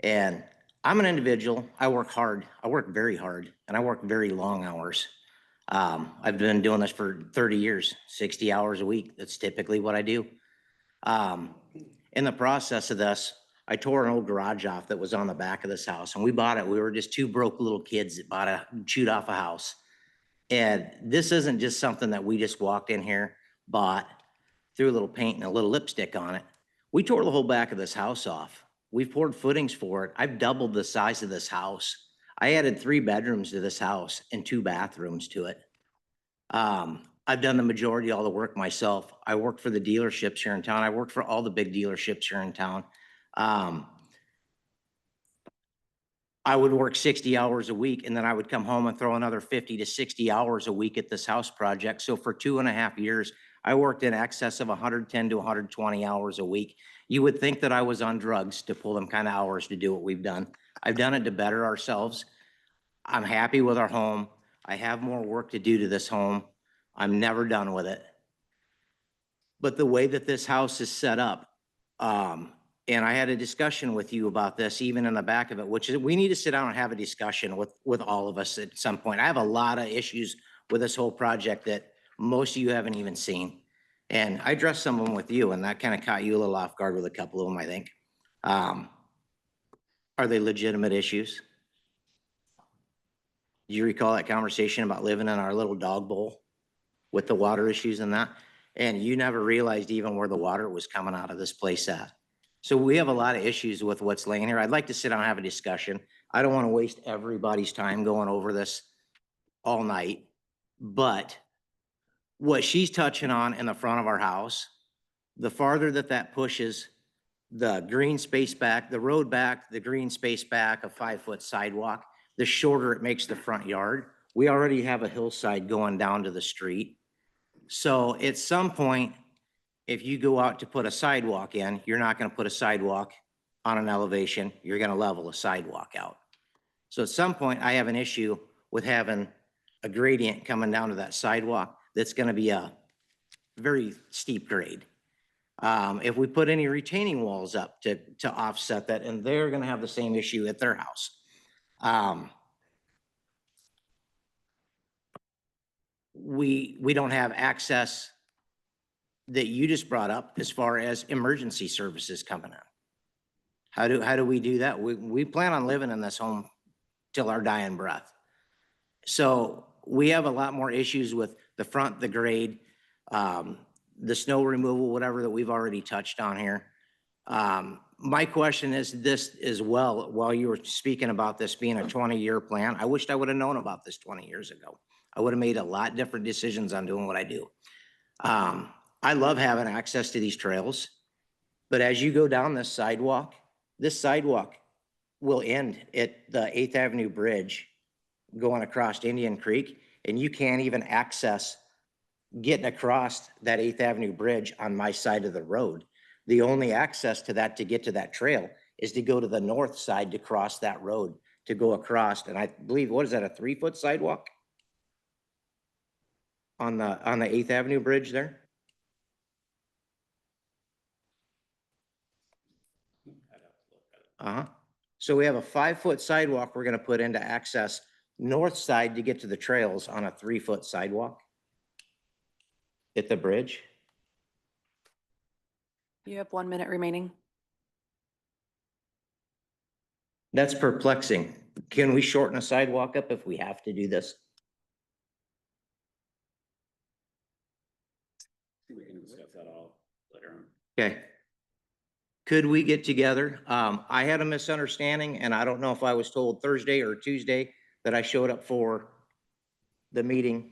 And I'm an individual. I work hard. I work very hard and I work very long hours. I've been doing this for 30 years, 60 hours a week. That's typically what I do. In the process of this, I tore an old garage off that was on the back of this house, and we bought it. We were just two broke little kids that chewed off a house. And this isn't just something that we just walked in here, bought, threw a little paint and a little lipstick on it. We tore the whole back of this house off. We've poured footings for it. I've doubled the size of this house. I added 3 bedrooms to this house and 2 bathrooms to it. I've done the majority of all the work myself. I worked for the dealerships here in town. I worked for all the big dealerships here in town. I would work 60 hours a week and then I would come home and throw another 50 to 60 hours a week at this house project. So for 2.5 years, I worked in excess of 110 to 120 hours a week. You would think that I was on drugs to pull them kind of hours to do what we've done. I've done it to better ourselves. I'm happy with our home. I have more work to do to this home. I'm never done with it. But the way that this house is set up, and I had a discussion with you about this, even in the back of it, which is we need to sit down and have a discussion with all of us at some point. I have a lot of issues with this whole project that most of you haven't even seen. And I addressed some of them with you, and that kind of caught you a little off guard with a couple of them, I think. Are they legitimate issues? Do you recall that conversation about living in our little dog bowl with the water issues and that? And you never realized even where the water was coming out of this place at. So we have a lot of issues with what's laying here. I'd like to sit down and have a discussion. I don't want to waste everybody's time going over this all night. But what she's touching on in the front of our house, the farther that pushes the green space back, the road back, the green space back, a 5-foot sidewalk, the shorter it makes the front yard. We already have a hillside going down to the street. So at some point, if you go out to put a sidewalk in, you're not going to put a sidewalk on an elevation. You're going to level a sidewalk out. So at some point, I have an issue with having a gradient coming down to that sidewalk that's going to be a very steep grade. If we put any retaining walls up to offset that, and they're going to have the same issue at their house. We don't have access that you just brought up as far as emergency services coming in. How do we do that? We plan on living in this home till our dying breath. So we have a lot more issues with the front, the grade, the snow removal, whatever that we've already touched on here. My question is this as well, while you were speaking about this being a 20-year plan, I wished I would have known about this 20 years ago. I would have made a lot different decisions on doing what I do. I love having access to these trails, but as you go down this sidewalk will end at the 8th Avenue Bridge going across Indian Creek, and you can't even access getting across that 8th Avenue Bridge on my side of the road. The only access to that, to get to that trail, is to go to the north side to cross that road, to go across. And I believe, what is that, a 3-foot sidewalk? On the 8th Avenue Bridge there? Uh-huh. So we have a 5-foot sidewalk we're gonna put in to access north side to get to the trails on a 3-foot sidewalk at the bridge. You have 1 minute remaining. That's perplexing. Can we shorten a sidewalk up if we have to do this? We can discuss that all later on. Okay. Could we get together? I had a misunderstanding, and I don't know if I was told Thursday or Tuesday that I showed up for the meeting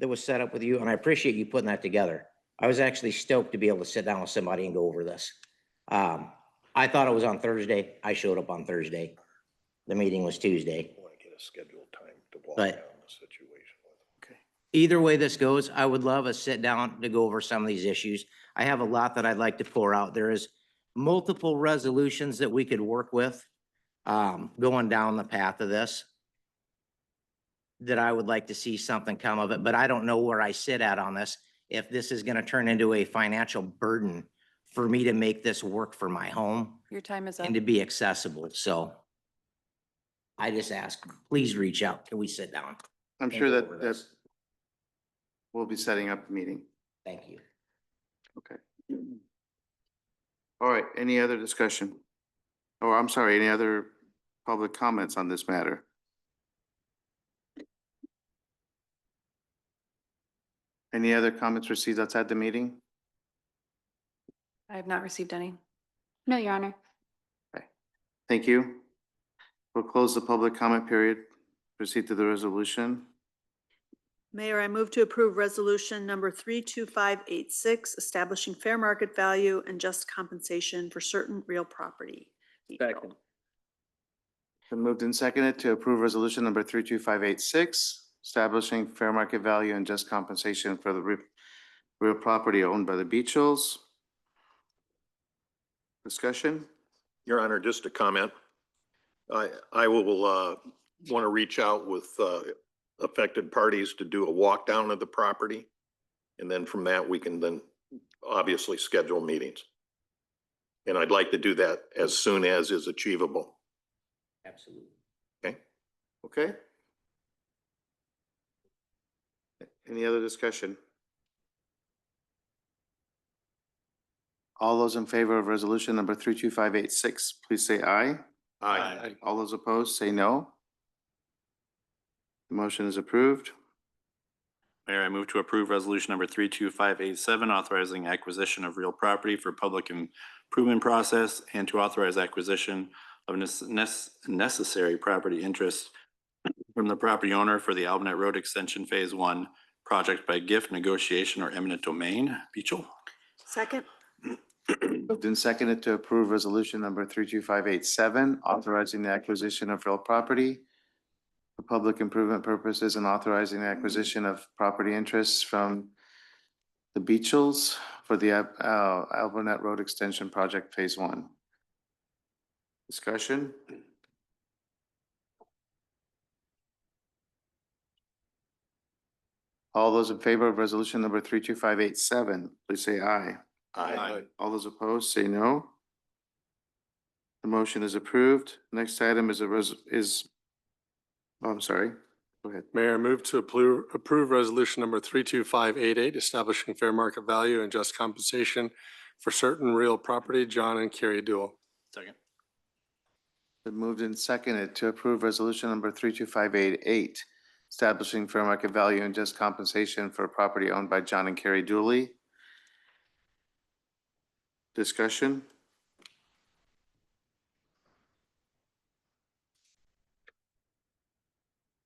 that was set up with you, and I appreciate you putting that together. I was actually stoked to be able to sit down with somebody and go over this. I thought it was on Thursday. I showed up on Thursday. The meeting was Tuesday. Want to get a scheduled time to walk But- down the situation with. Okay. Either way this goes, I would love a sit down to go over some of these issues. I have a lot that I'd like to pour out. There is multiple resolutions that we could work with, going down the path of this, that I would like to see something come of it, but I don't know where I sit at on this. If this is gonna turn into a financial burden for me to make this work for my home Your time is up. and to be accessible, so I just ask, please reach out. Can we sit down? I'm and sure go that, over that this? we'll be setting up a meeting. Thank you. Okay. All right, any other discussion? Oh, I'm sorry, any other public comments on this matter? Any other comments received outside the meeting? I have not received any. No, Your Honor. Thank you. We'll close the public comment period. Proceed to the resolution. Mayor, I move to approve resolution number 32586, establishing fair market value and just compensation for certain real property. Second. Been moved and seconded to approve resolution number 32586, establishing fair market value and just compensation for the real property owned by the Beachels. Discussion? Your Honor, just a comment. I will want to reach out with affected parties to do a walk down of the property. And then from that, we can then obviously schedule meetings. And I'd like to do that as soon as is achievable. Absolutely. Okay? Okay. Any other discussion? All those in favor of resolution number 32586, please say aye. Aye. All those opposed, say no. The motion is approved. Mayor, I move to approve resolution number 32587, authorizing acquisition of real property for public improvement process and to authorize acquisition of necessary property interest from the property owner for the Albanet Road Extension Phase 1 project by gift, negotiation, or eminent domain. Beachel? Second? Moved and seconded to approve resolution number 32587, authorizing the acquisition of real property for public improvement purposes and authorizing the acquisition of property interests from the Beachels for the Albanet Road Extension Project Phase 1. Discussion? All those in favor of resolution number 32587, please say aye. Aye. All those opposed, say no. The motion is approved. Next item is oh, I'm sorry. Go ahead. Mayor, I move to approve resolution number 32588, establishing fair market value and just compensation for certain real property. John and Carrie Duell. Second. Been moved and seconded to approve resolution number 32588, establishing fair market value and just compensation for property owned by John and Carrie Dooley. Discussion?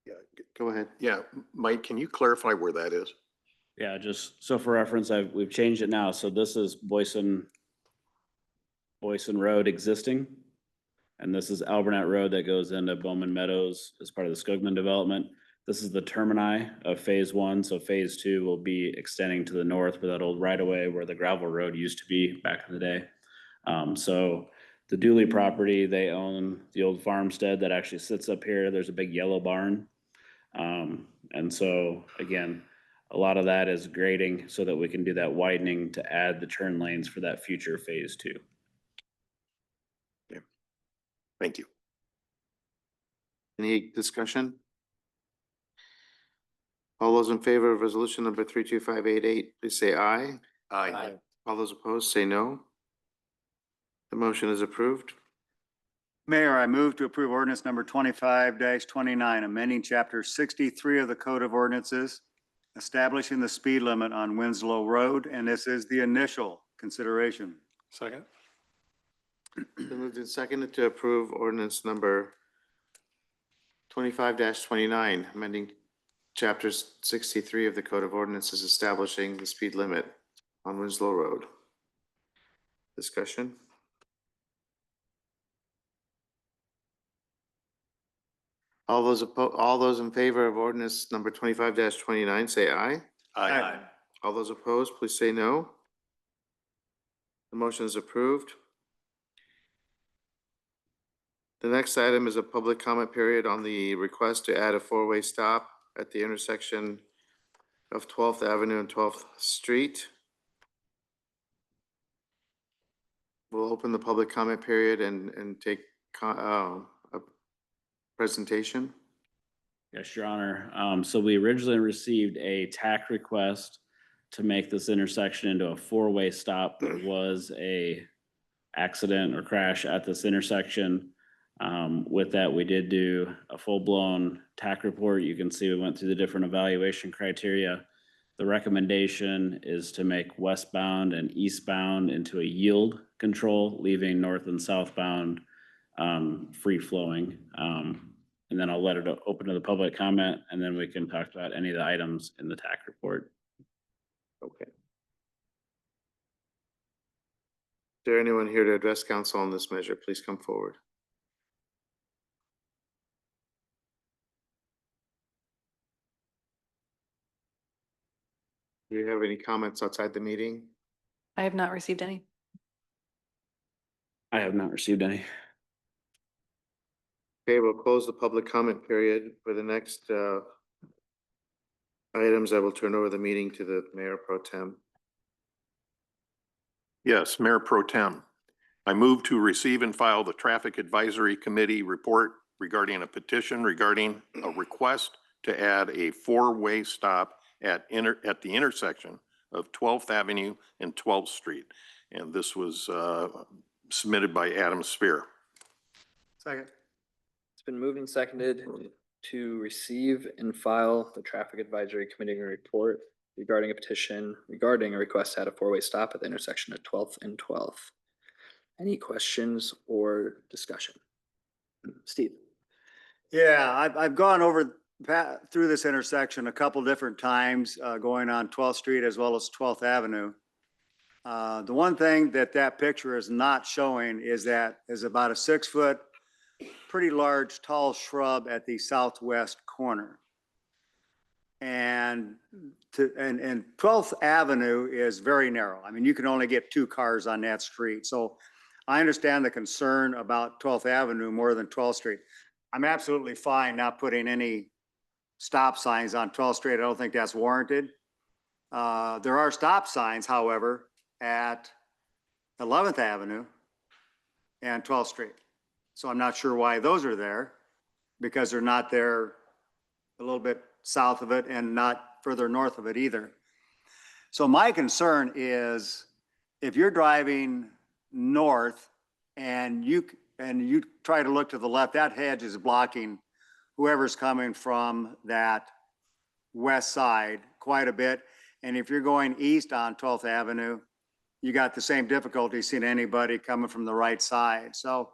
Yeah, Go ahead. yeah, Mike, can you clarify where that is? Yeah, just so for reference, we've changed it now. So this is Boyson Road existing. And this is Alburnett Road that goes into Bowman Meadows as part of the Skogman development. This is the termini of phase one. So phase two will be extending to the north with that old right of way where the gravel road used to be back in the day. So the Dooley property, they own the old farmstead that actually sits up here. There's a big yellow barn. And so again, a lot of that is grading so that we can do that widening to add the turn lanes for that future phase two. Thank you. Any discussion? All those in favor of resolution number 32588, please say aye. Aye. All those opposed, say no. The motion is approved. Mayor, I move to approve ordinance number 25-29, amending chapter 63 of the Code of Ordinances, establishing the speed limit on Winslow Road, and this is the initial consideration. Second. Been moved and seconded to approve ordinance number 25-29, amending chapter 63 of the Code of Ordinances, establishing the speed limit on Winslow Road. Discussion? All those in favor of ordinance number 25-29, say aye. Aye. All those opposed, please say no. The motion is approved. The next item is a public comment period on the request to add a four-way stop at the intersection of 12th Avenue and 12th Street. We'll open the public comment period and take a presentation. Yes, Your Honor. So we originally received a TAC request to make this intersection into a four-way stop. There was a accident or crash at this intersection. With that, we did do a full-blown TAC report. You can see we went through the different evaluation criteria. The recommendation is to make westbound and eastbound into a yield control, leaving north and southbound free-flowing. And then I'll let it open to the public comment, and then we can talk about any of the items in the TAC report. Okay. Is there anyone here to address council on this measure? Please come forward. Do you have any comments outside the meeting? I have not received any. I have not received any. Okay, we'll close the public comment period. For the next items, I will turn over the meeting to the Mayor Pro Tem. Yes, Mayor Pro Tem. I move to receive and file the Traffic Advisory Committee report regarding a petition regarding a request to add a four-way stop at the intersection of 12th Avenue and 12th Street. And this was submitted by Adam Spear. Second. It's been moved and seconded to receive and file the Traffic Advisory Committee report regarding a petition regarding a request to add a four-way stop at the intersection of 12th and 12th. Any questions or discussion? Steve? Yeah, I've gone through this intersection a couple different times, going on 12th Street as well as 12th Avenue. The one thing that picture is not showing is that is about a 6-foot, pretty large, tall shrub at the southwest corner. And 12th Avenue is very narrow. I mean, you can only get 2 cars on that street. So I understand the concern about 12th Avenue more than 12th Street. I'm absolutely fine not putting any stop signs on 12th Street. I don't think that's warranted. There are stop signs, however, at 11th Avenue and 12th Street. So I'm not sure why those are there, because they're not there a little bit south of it and not further north of it either. So my concern is if you're driving north and you try to look to the left, that hedge is blocking whoever's coming from that west side quite a bit. And if you're going east on 12th Avenue, you got the same difficulty seeing anybody coming from the right side. So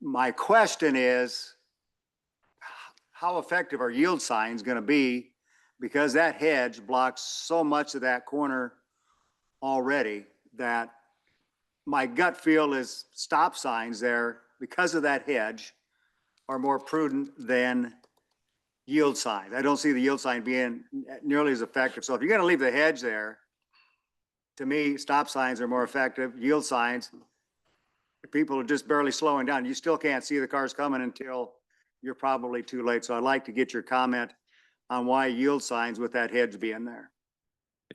my question is, how effective are yield signs going to be? Because that hedge blocks so much of that corner already that my gut feel is stop signs there because of that hedge, are more prudent than yield signs. I don't see the yield sign being nearly as effective. So if you're gonna leave the hedge there, to me, stop signs are more effective. Yield signs, people are just barely slowing down. You still can't see the cars coming until you're probably too late. So I'd like to get your comment on why yield signs with that hedge being there.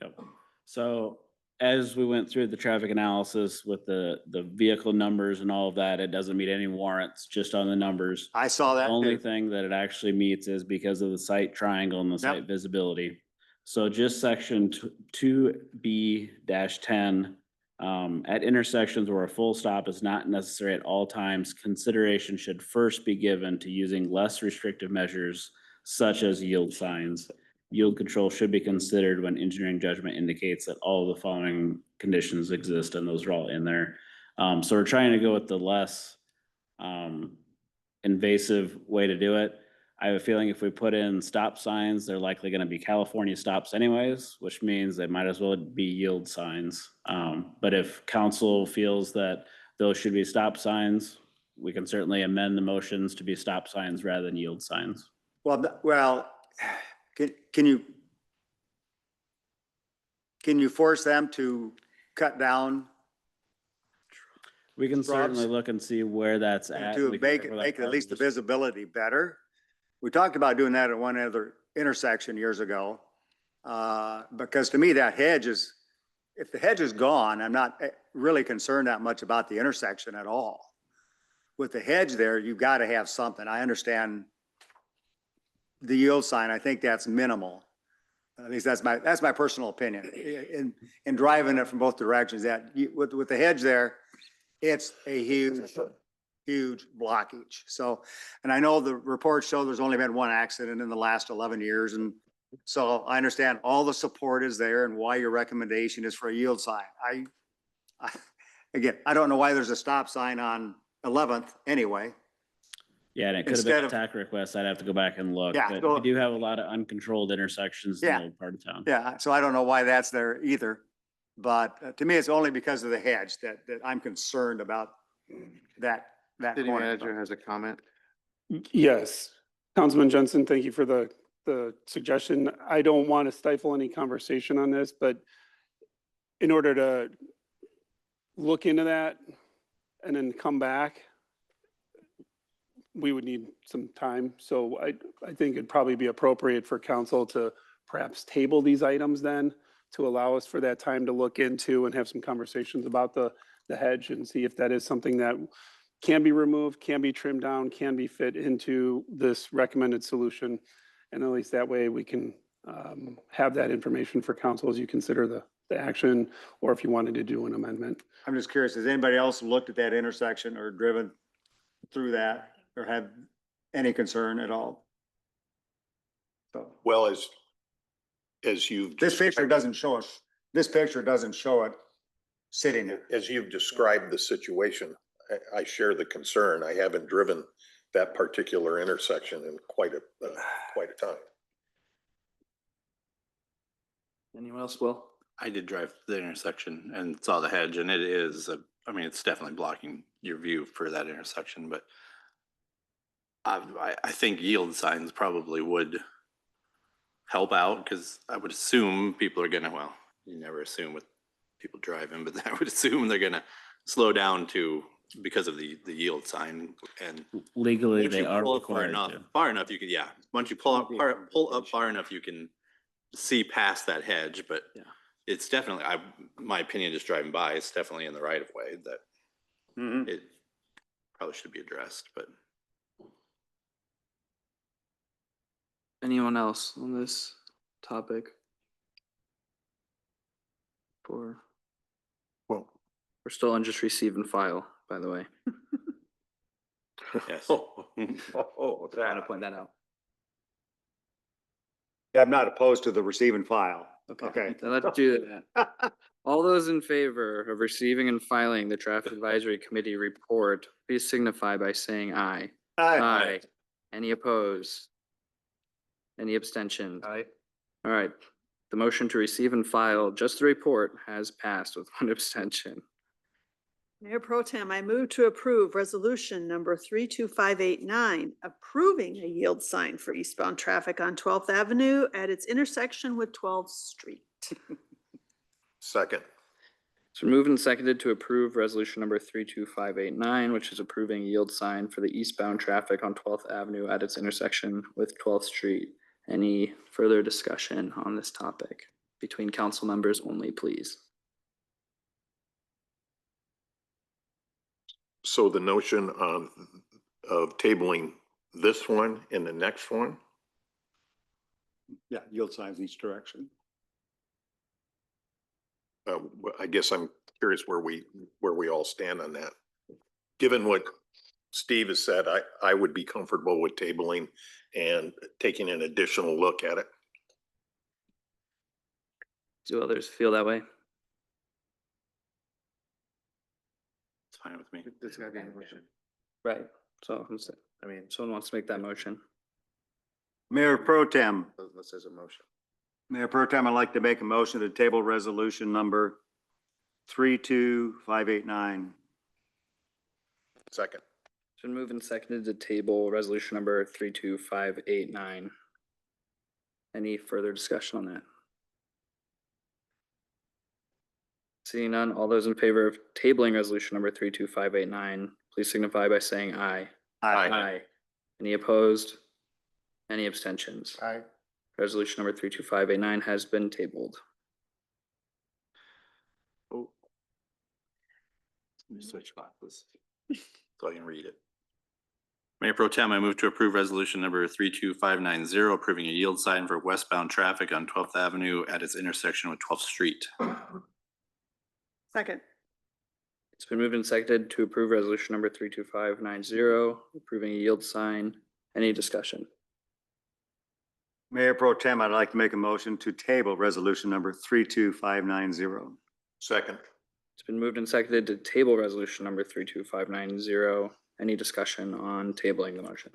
Yep. So as we went through the traffic analysis with the vehicle numbers and all of that, it doesn't meet any warrants just on the numbers. I saw The that only too. thing that it actually meets is because of the site triangle and the site visibility. So just section 2B-10, at intersections where a full stop is not necessary at all times, consideration should first be given to using less restrictive measures such as yield signs. Yield control should be considered when engineering judgment indicates that all of the following conditions exist, and those are all in there. So we're trying to go with the less invasive way to do it. I have a feeling if we put in stop signs, they're likely gonna be California stops anyways, which means they might as well be yield signs. But if council feels that those should be stop signs, we can certainly amend the motions to be stop signs rather than yield signs. Well, can you force them to cut down We can certainly Shrubs. look and see where that's and at. to We can make, circle that make at part least the of this. visibility better? We talked about doing that at one other intersection years ago. Because to me, that hedge is, if the hedge is gone, I'm not really concerned that much about the intersection at all. With the hedge there, you've got to have something. I understand the yield sign. I think that's minimal. At least that's my personal opinion. In driving it from both directions, with the hedge there, it's a huge blockage. So, and I know the reports show there's only been one accident in the last 11 years. And so I understand all the support is there and why your recommendation is for a yield sign. Again, I don't know why there's a stop sign on 11th anyway. Yeah, and it could have been a TAC request. I'd have to go back and look, Yeah, but go- we do have a lot of uncontrolled intersections in Yeah. the old part of town. Yeah, so I don't know why that's there either. But to me, it's only because of the hedge that I'm concerned about that City corner. manager has a comment. Yes, Councilman Jensen, thank you for the suggestion. I don't want to stifle any conversation on this, but in order to look into that and then come back, we would need some time. So I think it'd probably be appropriate for council to perhaps table these items then to allow us for that time to look into and have some conversations about the hedge and see if that is something that can be removed, can be trimmed down, can be fit into this recommended solution. And at least that way we can have that information for council as you consider the action, or if you wanted to do an amendment. I'm just curious, has anybody else looked at that intersection or driven through that or have any concern at all? So Well, as you've. this picture doesn't show us, this picture doesn't show it sitting there. As you've described the situation, I share the concern. I haven't driven that particular intersection in quite a time. Anyone else, Will? I did drive the intersection and saw the hedge, and it is, I mean, it's definitely blocking your view for that intersection, but I think yield signs probably would help out, because I would assume people are gonna, well, you never assume with people driving, but I would assume they're gonna slow down because of the yield sign. And Legally, once they you are pull up far required enough, to. far enough, you can, yeah, once you pull up far enough, you can see past that hedge, but Yeah. it's definitely, my opinion, just driving by, it's definitely in the right of way that Mhm. it probably should be addressed, but. Anyone else on this topic? We're still on just receive and file, by the way. Yes. Trying to point that out. Yeah, I'm not opposed to the receive and file. Okay. So let's do that. All those in favor of receiving and filing the Traffic Advisory Committee report, please signify by saying aye. Aye. Any opposed? Any abstentions? Aye. All right. The motion to receive and file just the report has passed with one abstention. Mayor Pro Tem, I move to approve resolution number 32589, approving a yield sign for eastbound traffic on 12th Avenue at its intersection with 12th Street. Second. It's been moved and seconded to approve resolution number 32589, which is approving yield sign for the eastbound traffic on 12th Avenue at its intersection with 12th Street. Any further discussion on this topic between council members only, please? So the notion of tabling this one and the next one, Yeah, yield signs each direction. I guess I'm curious where we all stand on that. Given what Steve has said, I would be comfortable with tabling and taking an additional look at it. Do others feel that way? It's fine with me. There's gotta be a motion. Right. So, I mean, someone wants to make that motion. Mayor Pro Tem, Unless there's a motion. Mayor Pro Tem, I'd like to make a motion to table resolution number 32589. Second. It's been moved and seconded to table resolution number 32589. Any further discussion on that? Seeing none, all those in favor of tabling resolution number 32589, please signify by saying aye. Aye. Any opposed? Any abstentions? Aye. Resolution number 32589 has been tabled. Oh. Let me switch boxes. So I can read it. Mayor Pro Tem, I move to approve resolution number 32590, approving a yield sign for westbound traffic on 12th Avenue at its intersection with 12th Street. Second. It's been moved and seconded to approve resolution number 32590, approving a yield sign. Any discussion? Mayor Pro Tem, I'd like to make a motion to table resolution number 32590. Second. It's been moved and seconded to table resolution number 32590. Any discussion on tabling the motion?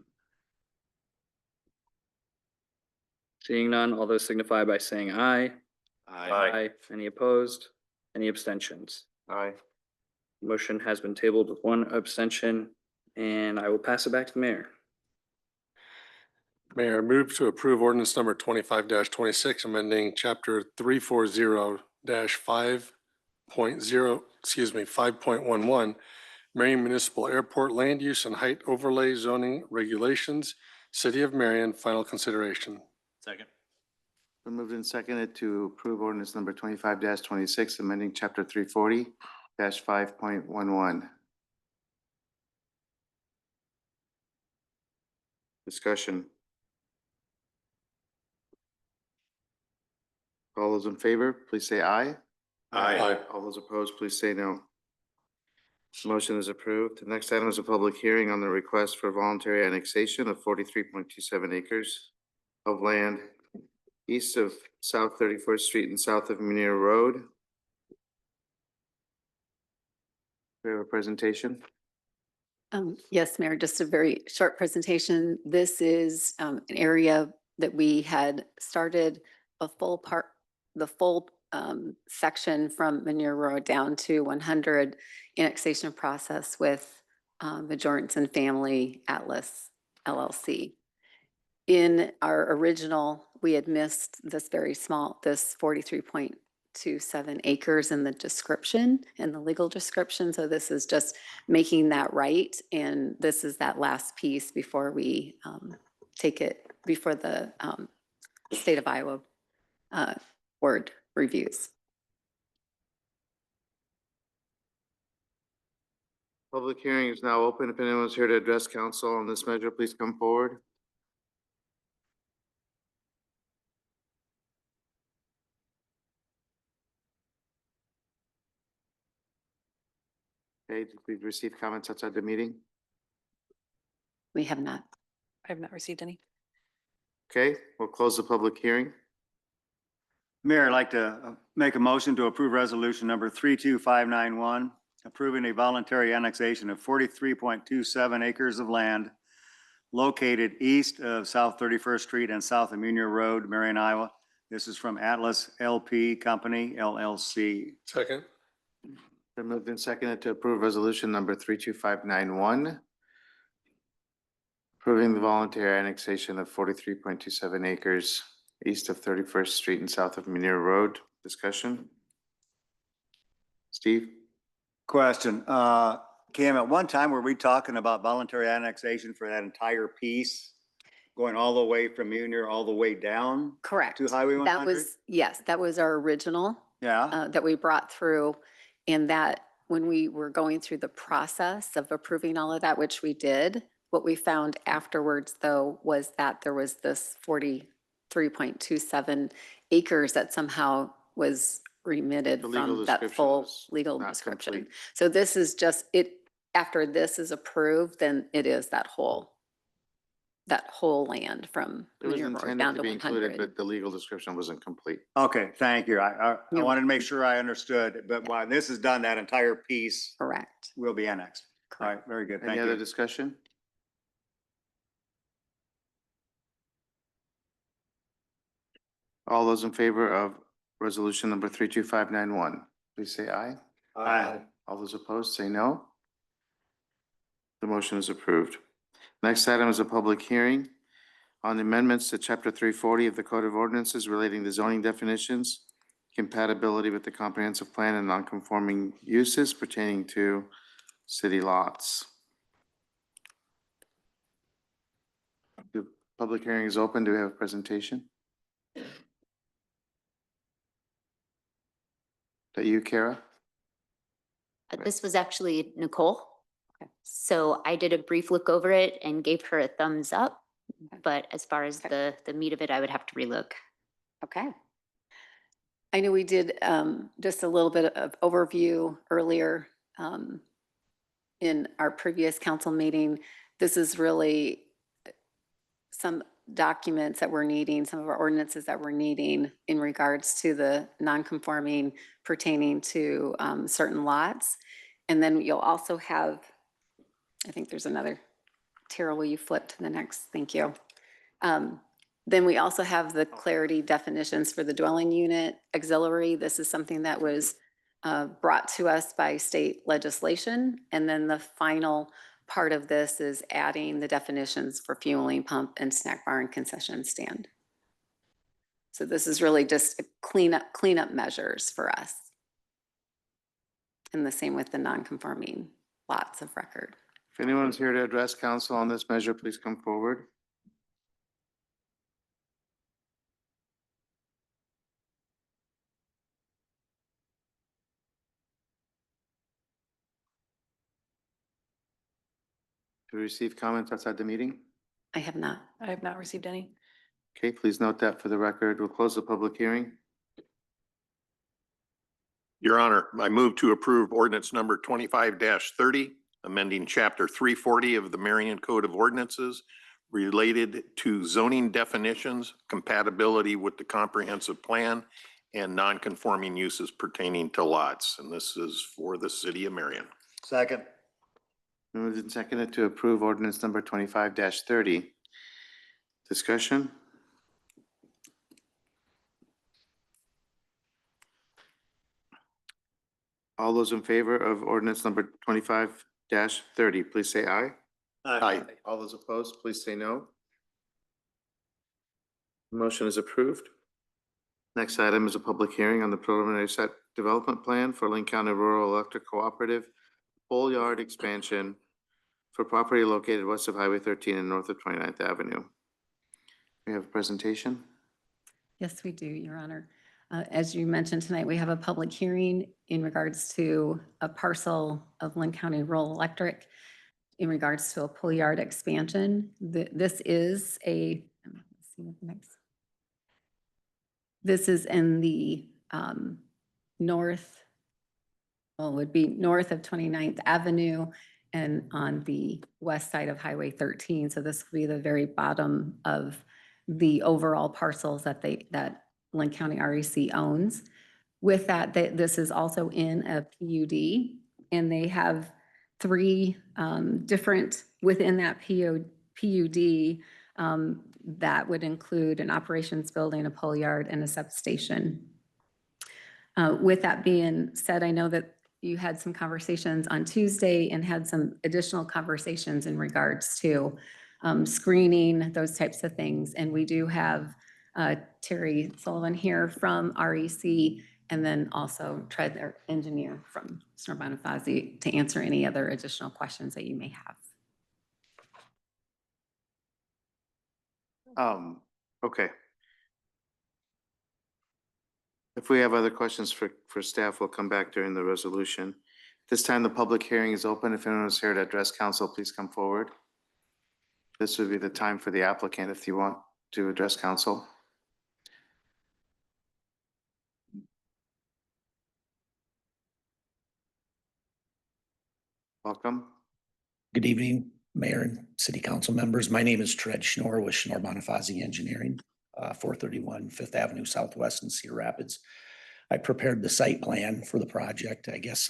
Seeing none, all those signify by saying aye. Aye. Any opposed? Any abstentions? Aye. Motion has been tabled with one abstention, and I will pass it back to the mayor. Mayor, I move to approve ordinance number 25-26, amending chapter 5.11, Marion Municipal Airport Land Use and Height Overlay Zoning Regulations, City of Marion, final consideration. Second. Been moved and seconded to approve ordinance number 25-26, amending chapter 340-5.11. Discussion. All those in favor, please say aye. Aye. All those opposed, please say no. Motion is approved. The next item is a public hearing on the request for voluntary annexation of 43.27 acres of land east of South 31st Street and south of Munir Road. We have a presentation. Yes, Mayor, just a very short presentation. This is an area that we had started a the full section from Manure Road down to 100 annexation process with the Jorgensen Family Atlas LLC. In our original, we had missed this very small, this 43.27 acres in the description, in the legal description. So this is just making that right. And this is that last piece before we take it before the state of Iowa board reviews. Public hearing is now open. If anyone's here to address council on this measure, please come forward. Okay, did we receive comments outside the meeting? We have not. I have not received any. Okay, we'll close the public hearing. Mayor, I'd like to make a motion to approve resolution number 32591, approving a voluntary annexation of 43.27 acres of land located east of South 31st Street and south of Munir Road, Marion, Iowa. This is from Atlas LP Company, LLC. Second. Been moved and seconded to approve resolution number 32591, approving the voluntary annexation of 43.27 acres east of 31st Street and south of Munir Road. Discussion? Steve? Question, Cam, at one time, were we talking about voluntary annexation for that entire piece? Going all the way from Munir all the way down? Correct. To Highway 100? That was, yes, that was our original Yeah, that we brought through. And that when we were going through the process of approving all of that, which we did, what we found afterwards, though, was that there was this 43.27 acres that somehow was remitted The legal from that description full was legal not description. complete. So this is just it, after this is approved, then it is that whole land from It was Munir Road intended down to to be included, 100. but the legal description wasn't complete. okay, thank you. I You're wanted to make sure I understood, but while this is done, that entire piece Correct. will be annexed. All right, very good, Any thank other you. discussion? All those in favor of resolution number 32591, please say aye. Aye. All those opposed, say no. The motion is approved. Next item is a public hearing on amendments to Chapter 340 of the Code of Ordinances relating to zoning definitions, compatibility with the comprehensive plan and nonconforming uses pertaining to city lots. The public hearing is open. Do we have a presentation? That you, Kara? This was actually Nicole. So I did a brief look over it and gave her a thumbs up. But as far as the meat of it, I would have to relook. Okay. I know we did just a little bit of overview earlier in our previous council meeting. This is really some documents that we're needing, some of our ordinances that we're needing in regards to the non-conforming pertaining to certain lots. And then you'll also have, I think there's another, Tara, will you flip to the next? Thank you. Then we also have the clarity definitions for the dwelling unit auxiliary. This is something that was brought to us by state legislation. And then the final part of this is adding the definitions for fueling pump and snack bar and concession stand. So this is really just cleanup measures for us. And the same with the non-conforming lots of record. If anyone's here to address council on this measure, please come forward. To receive comments outside the meeting? I have not. I have not received any. Okay, please note that for the record. We'll close the public hearing. Your Honor, I move to approve ordinance number 25-30, amending chapter 340 of the Marion Code of Ordinances related to zoning definitions, compatibility with the comprehensive plan, and non-conforming uses pertaining to lots. And this is for the city of Marion. Second. Moved and seconded to approve ordinance number 25-30. Discussion? All those in favor of ordinance number 25-30, please say aye. Aye. All those opposed, please say no. Motion is approved. Next item is a public hearing on the preliminary site development plan for Lynn County Rural Electric Cooperative pole yard expansion for property located west of Highway 13 and north of 29th Avenue. We have a presentation. Yes, we do, Your Honor. As you mentioned tonight, we have a public hearing in regards to a parcel of Lynn County Rural Electric in regards to a pull yard expansion. This is a, let's see what the next. This is in the north, well, it would be north of 29th Avenue and on the west side of Highway 13. So this will be the very bottom of the overall parcels that Lynn County REC owns. With that, this is also in a PUD, and they have three different within that PUD that would include an operations building, a pull yard, and a substation. With that being said, I know that you had some conversations on Tuesday and had some additional conversations in regards to screening, those types of things. And we do have Terry Sullivan here from REC, and then also Tread, their engineer from Sonora Bonifazi, to answer any other additional questions that you may have. Okay. If we have other questions for staff, we'll come back during the resolution. This time, the public hearing is open. If anyone is here to address council, please come forward. This would be the time for the applicant if you want to address council. Welcome. Good evening, Mayor and City Council members. My name is Tread Schnorr with Schnorr Bonifazi Engineering, 431 Fifth Avenue Southwest in Cedar Rapids. I prepared the site plan for the project. I guess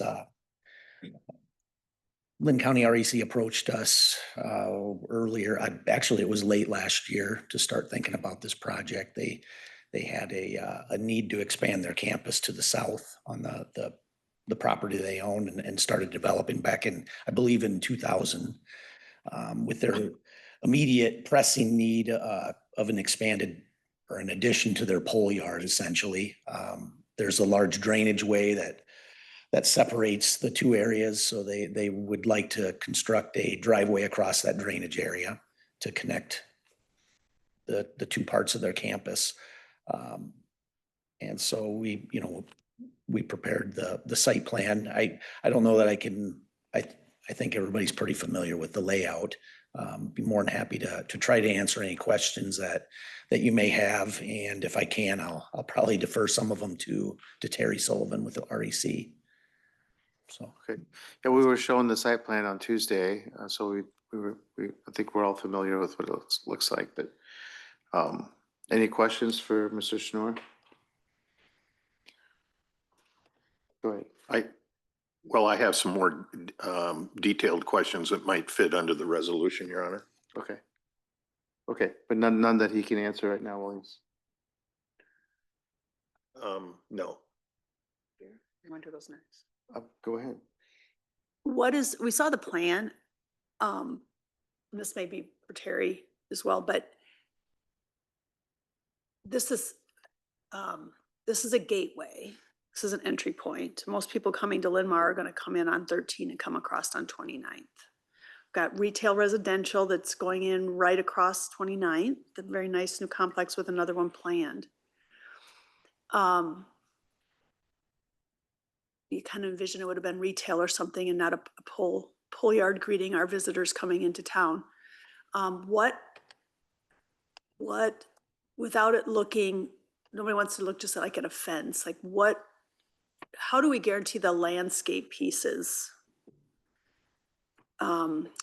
Lynn County REC approached us earlier. Actually, it was late last year to start thinking about this project. They had a need to expand their campus to the south on the property they own and started developing back in, I believe, in 2000, with their immediate pressing need of an expanded or an addition to their pole yard, essentially. There's a large drainage way that separates the two areas. So they would like to construct a driveway across that drainage area to connect the two parts of their campus. And so we prepared the site plan. I don't know that I can, I think everybody's pretty familiar with the layout. Be more than happy to try to answer any questions that you may have. And if I can, I'll probably defer some of them to Terry Sullivan with the REC. So. Okay. Yeah, we were shown the site plan on Tuesday. So I think we're all familiar with what it looks like, but any questions for Mr. Schnorr? Go ahead. I have some more detailed questions that might fit under the resolution, Your Honor. Okay. Okay, but none that he can answer right now, Williams. No. You want to do those next? Go ahead. We saw the plan. This may be for Terry as well, but this is a gateway. This is an entry point. Most people coming to Linn-Mar are going to come in on 13 and come across on 29th. Got retail residential that's going in right across 29th, the very nice new complex with another one planned. You kind of envision it would have been retail or something and not a pole yard greeting our visitors coming into town. What, without it looking, nobody wants to look just like at a fence, like how do we guarantee the landscape pieces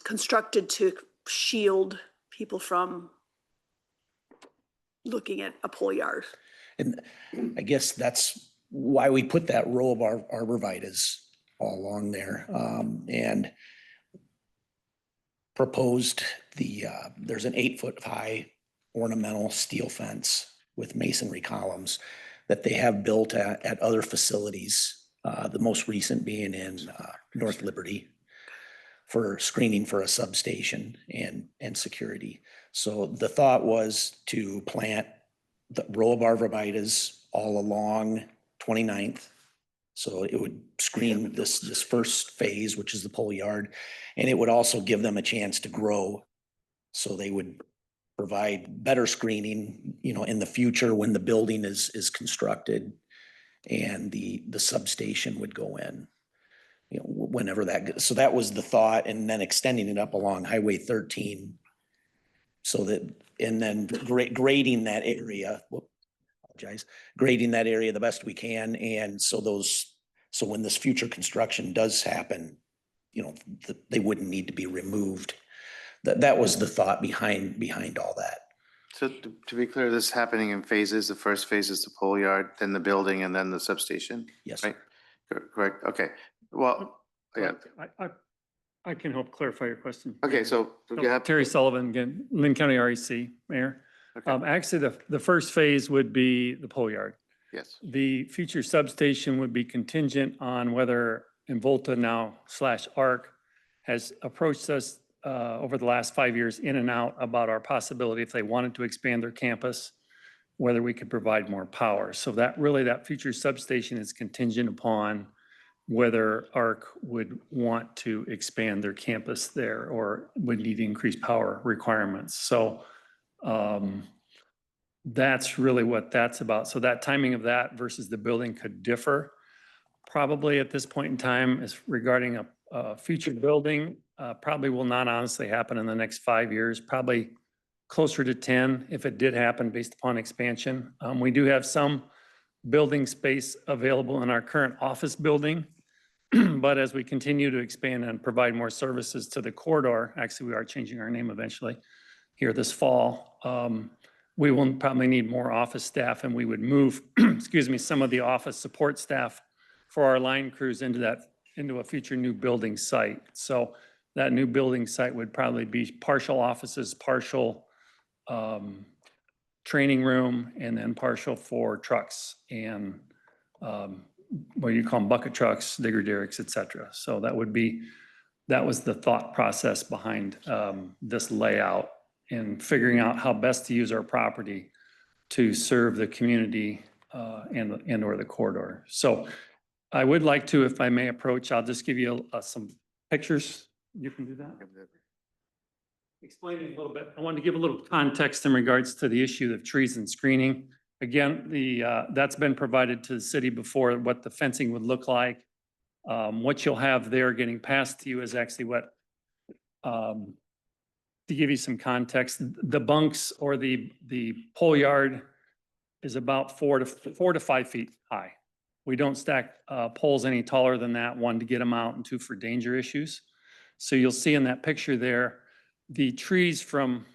constructed to shield people from looking at a pole yard? And I guess that's why we put that row of our arborvitaes all along there, and proposed there's an 8-foot high ornamental steel fence with masonry columns that they have built at other facilities, the most recent being in North Liberty, for screening for a substation and security. So the thought was to plant the row of arborvitaes all along 29th. So it would screen this first phase, which is the pole yard, and it would also give them a chance to grow. So they would provide better screening, in the future when the building is constructed and the substation would go in, whenever so that was the thought, and then extending it up along Highway 13 so that, and then grading that area, grading that area the best we can. And so when this future construction does happen, they wouldn't need to be removed. That was the thought behind all that. So to be clear, this is happening in phases. The first phase is the pole yard, then the building, and then the substation? Yes. Right? Correct. Okay. Well, yeah. I can help clarify your question. Okay, so you have Terry Sullivan, again, Lynn County REC, Mayor. Okay. Actually, the first phase would be the pole yard. Yes. The future substation would be contingent on whether Involta now / ARC has approached us over the last 5 years in and out about our possibility if they wanted to expand their campus, whether we could provide more power. So that future substation is contingent upon whether ARC would want to expand their campus there or would need increased power requirements. So that's really what that's about. So that timing of that versus the building could differ. Probably at this point in time is regarding a future building, probably will not honestly happen in the next 5 years, probably closer to 10 if it did happen based upon expansion. We do have some building space available in our current office building. But as we continue to expand and provide more services to the corridor, actually, we are changing our name eventually here this fall. We will probably need more office staff and we would move, excuse me, some of the office support staff for our line crews into a future new building site. So that new building site would probably be partial offices, partial training room, and then partial for trucks and what you call them, bucket trucks, digger derricks, et cetera. So that was the thought process behind this layout and figuring out how best to use our property to serve the community and or the corridor. So I would like to, if I may approach, I'll just give you some pictures. You can do that. Explaining a little bit, I wanted to give a little context in regards to the issue of trees and screening. Again, that's been provided to the city before, what the fencing would look like. What you'll have there getting passed to you is actually what, to give you some context, the bunks or the pole yard is about 4 to 5 feet high. We don't stack poles any taller than that, one, to get them out, and two, for danger issues. So you'll see in that picture there, the trees from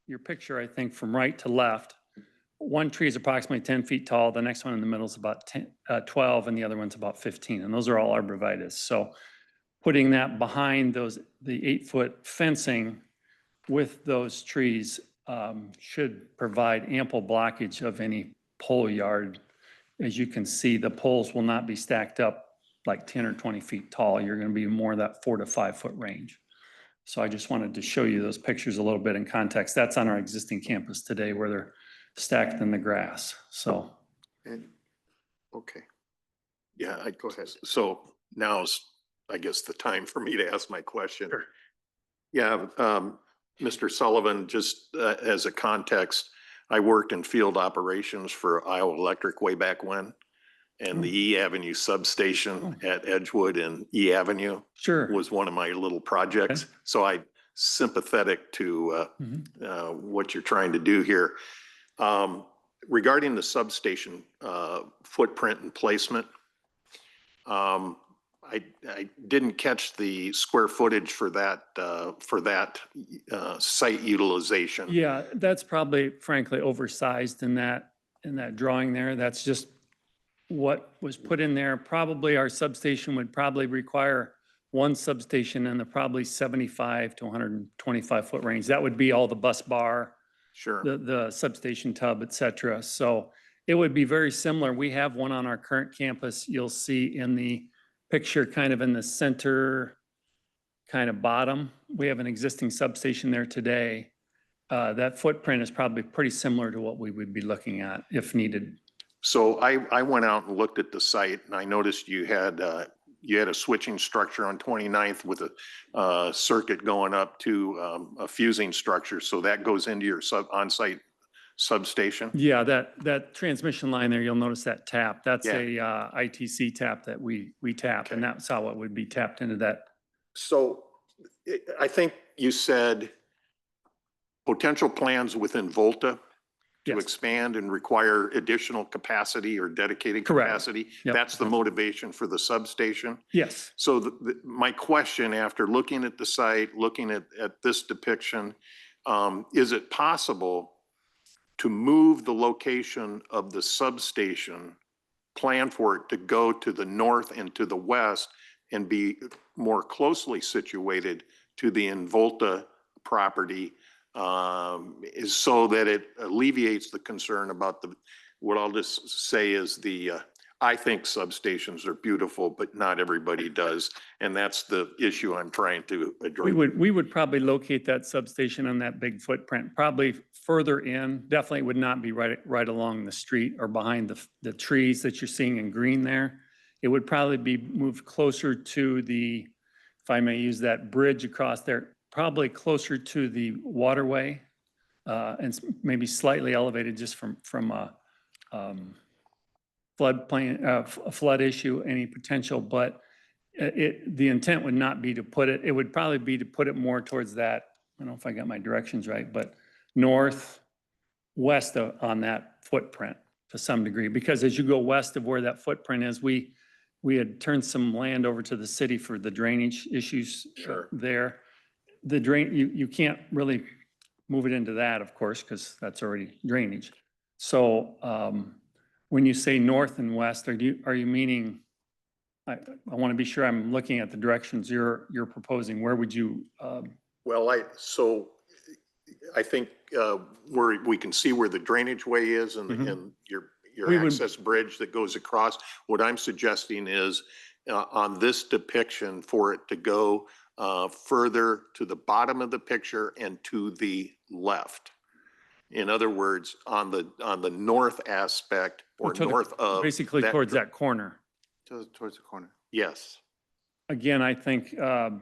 your picture, I think from right to left, one tree is approximately 10 feet tall, the next one in the middle is about 12, and the other one's about 15, and those are all arborvitae. So putting that behind the 8-foot fencing with those trees should provide ample blockage of any pole yard. As you can see, the poles will not be stacked up like 10 or 20 feet tall. You're going to be more that 4 to 5 foot range. So I just wanted to show you those pictures a little bit in context. That's on our existing campus today where they're stacked in the grass. So. Okay. Yeah, go ahead. So now's, I guess, the time for me to ask my question. Sure. Yeah, Mr. Sullivan, just as a context, I worked in field operations for Iowa Electric way back when. And the E Avenue substation at Edgewood and E Avenue was one of my little projects. Okay. So I'm sympathetic to what you're trying to do here. Regarding the substation footprint and placement, I didn't catch the square footage for that site utilization. Yeah, that's probably frankly oversized in that drawing there. That's just what was put in there. Probably our substation would probably require one substation in the probably 75 to 125 foot range. That would be all the bus bar, sure, the substation tub, et cetera. So it would be very similar. We have one on our current campus. You'll see in the picture kind of in the center kind of bottom. We have an existing substation there today. That footprint is probably pretty similar to what we would be looking at if needed. So I went out and looked at the site and I noticed you had a switching structure on 29th with a circuit going up to a fusing structure. So that goes into your on-site substation? Yeah, that transmission line there, you'll notice that tap. That's a ITC tap that we tap, and that's how it would be tapped into that. So I think you said potential plans within Volta to expand and require additional capacity or dedicated capacity. Yep. That's the motivation for the substation. Yes. So my question, after looking at the site, looking at this depiction, is it possible to move the location of the substation, plan for it to go to the north and to the west and be more closely situated to the Involta property, is so that it alleviates the concern about what I'll just say is the I think substations are beautiful, but not everybody does. And that's the issue I'm trying to address. We would probably locate that substation on that big footprint, probably further in. Definitely would not be right along the street or behind the trees that you're seeing in green there. It would probably be moved closer to the, if I may use that bridge across there, probably closer to the waterway, and maybe slightly elevated just from a floodplain, a flood issue, any potential, but the intent would not be to put it, it would probably be to put it more towards that, I don't know if I got my directions right, but northwest on that footprint to some degree, because as you go west of where that footprint is, we had turned some land over to the city for the drainage issues there. The drain, you can't really move it into that, of course, because that's already drainage. So when you say north and west, are you meaning, I want to be sure I'm looking at the directions you're proposing. Where would you? Well, I think where we can see where the drainage way is and, and your access bridge that goes across. What I'm suggesting is on this depiction for it to go further to the bottom of the picture and to the left. In other words, on the north aspect or north of. Basically towards that corner. Towards the corner. Yes. Again, I think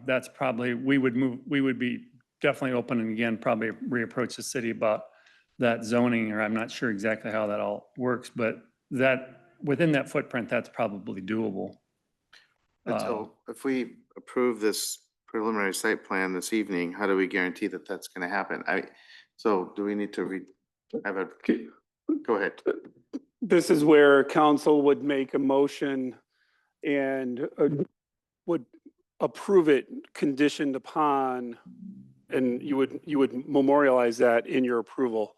that's probably, we would be definitely open and again, probably reapproach the city about that zoning, or I'm not sure exactly how that all works, but that, within that footprint, that's probably doable. But so if we approve this preliminary site plan this evening, how do we guarantee that that's going to happen? So do we need to go ahead. This is where council would make a motion and would approve it conditioned upon, and you would memorialize that in your approval.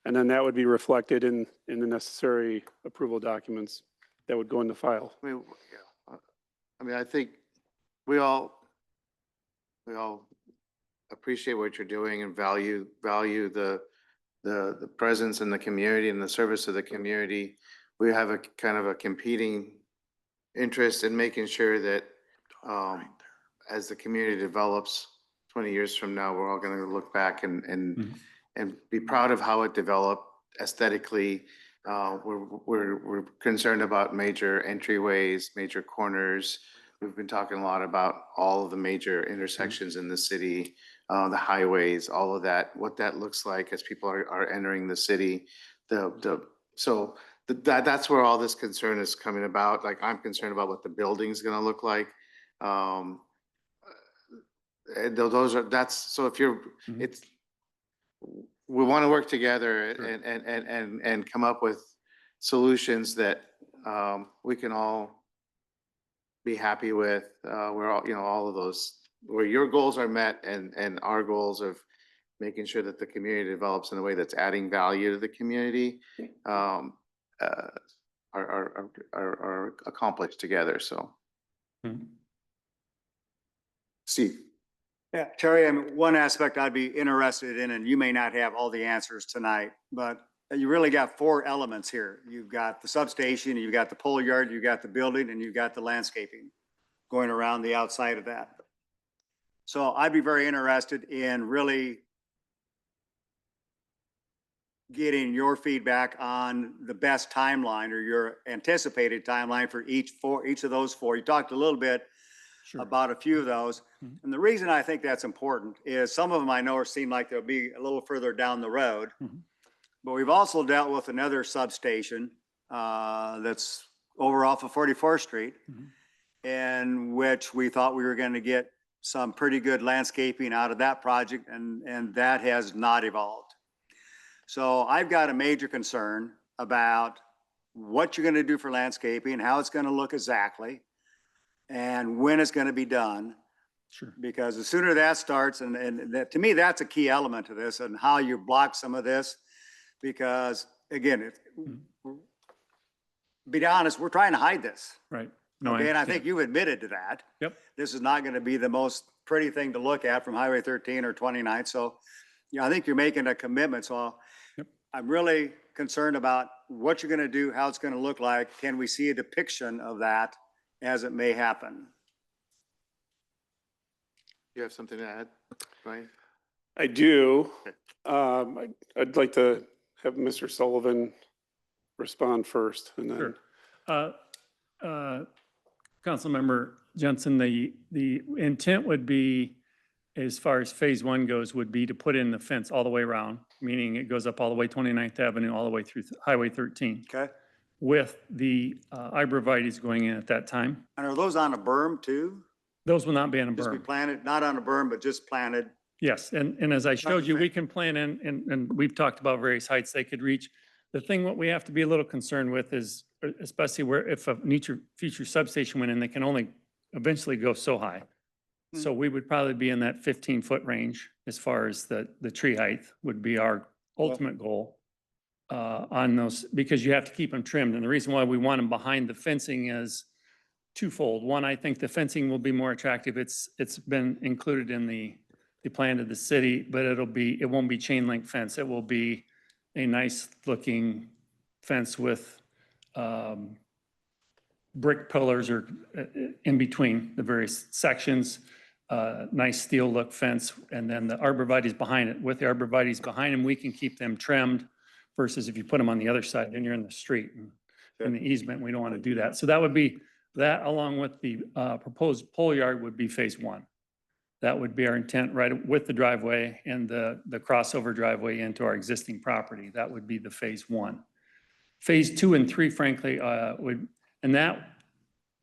And then that would be reflected in the necessary approval documents that would go in the file. I think we all appreciate what you're doing and value the presence in the community and the service of the community. We have a kind of a competing interest in making sure that as the community develops 20 years from now, we're all going to look back and be proud of how it developed aesthetically. We're concerned about major entryways, major corners. We've been talking a lot about all of the major intersections in the city, the highways, all of that, what that looks like as people are entering the city. That's where all this concern is coming about. Like, I'm concerned about what the building's going to look like. So if you're, we want to work together and come up with solutions that we can all be happy with. We're all, all of those, where your goals are met and our goals of making sure that the community develops in a way that's adding value to the community are accomplished together. So, Steve. Yeah, Terry, one aspect I'd be interested in, and you may not have all the answers tonight, but you really got 4 elements here. You've got the substation, you've got the pole yard, you've got the building, and you've got the landscaping going around the outside of that. So I'd be very interested in really getting your feedback on the best timeline or your anticipated timeline for each of those 4. You talked a little bit about a few of those. And the reason I think that's important is some of them I know seem like they'll be a little further down the road. But we've also dealt with another substation that's over off of 44th Street, in which we thought we were going to get some pretty good landscaping out of that project, and that has not evolved. So I've got a major concern about what you're going to do for landscaping, how it's going to look exactly, and when it's going to be done. Because the sooner that starts, and that, to me, that's a key element to this, and how you block some of this. Because again, be honest, we're trying to hide this. Right. No, okay, and I think you admitted to that. Yep. This is not going to be the most pretty thing to look at from Highway 13 or 29. So, I think you're making a commitment. So I'm really concerned about what you're gonna do, how it's gonna look like. Can we see a depiction of that as it may happen? You have something to add, Brian? I do. I'd like to have Mr. Sullivan respond first and then. Sure. Councilmember Jensen, the intent would be, as far as phase one goes, would be to put in the fence all the way around, meaning it goes up all the way 29th Avenue, all the way through Highway 13. Okay. With the arborvitae's going in at that time. And are those on a berm too? Those will not be on a Just be berm. planted, not on a berm, but just planted? Yes, and as I showed you, we can plan in, and we've talked about various heights they could reach. The thing what we have to be a little concerned with is, especially where if a future substation went in, they can only eventually go so high. So we would probably be in that 15-foot range as far as the tree height would be our ultimate goal on those, because you have to keep them trimmed. And the reason why we want them behind the fencing is twofold. One, I think the fencing will be more attractive. It's been included in the plan of the city, but it won't be chain link fence. It will be a nice looking fence with brick pillars or in between the various sections, nice steel look fence, and then the arborvitae's behind it. With the arborvitae's behind them, we can keep them trimmed versus if you put them on the other side, then you're in the street and in the easement. We don't want to do that. So that would be that, along with the proposed pole yard, would be phase one. That would be our intent, right with the driveway and the crossover driveway into our existing property. That would be the phase one. Phase two and three, frankly, and that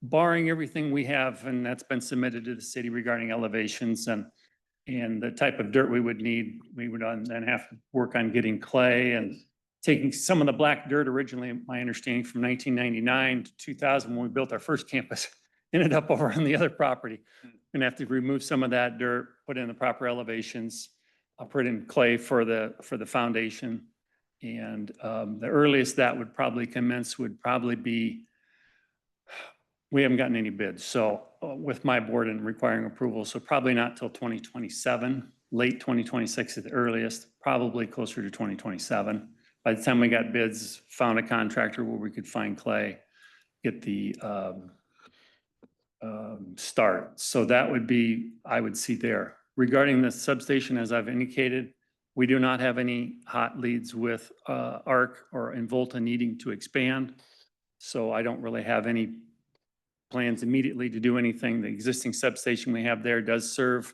barring everything we have, and that's been submitted to the city regarding elevations and the type of dirt we would need, we would then have to work on getting clay and taking some of the black dirt originally, my understanding, from 1999 to 2000 when we built our first campus, ended up over on the other property. We're gonna have to remove some of that dirt, put in the proper elevations, put in clay for the foundation. And the earliest that would probably commence would probably be, we haven't gotten any bids, so with my board and requiring approval, so probably not till 2027, late 2026 at the earliest, probably closer to 2027. By the time we got bids, found a contractor where we could find clay, get the start. So that would be, I would see there. Regarding the substation, as I've indicated, we do not have any hot leads with ARC or Involta needing to expand. So I don't really have any plans immediately to do anything. The existing substation we have there does serve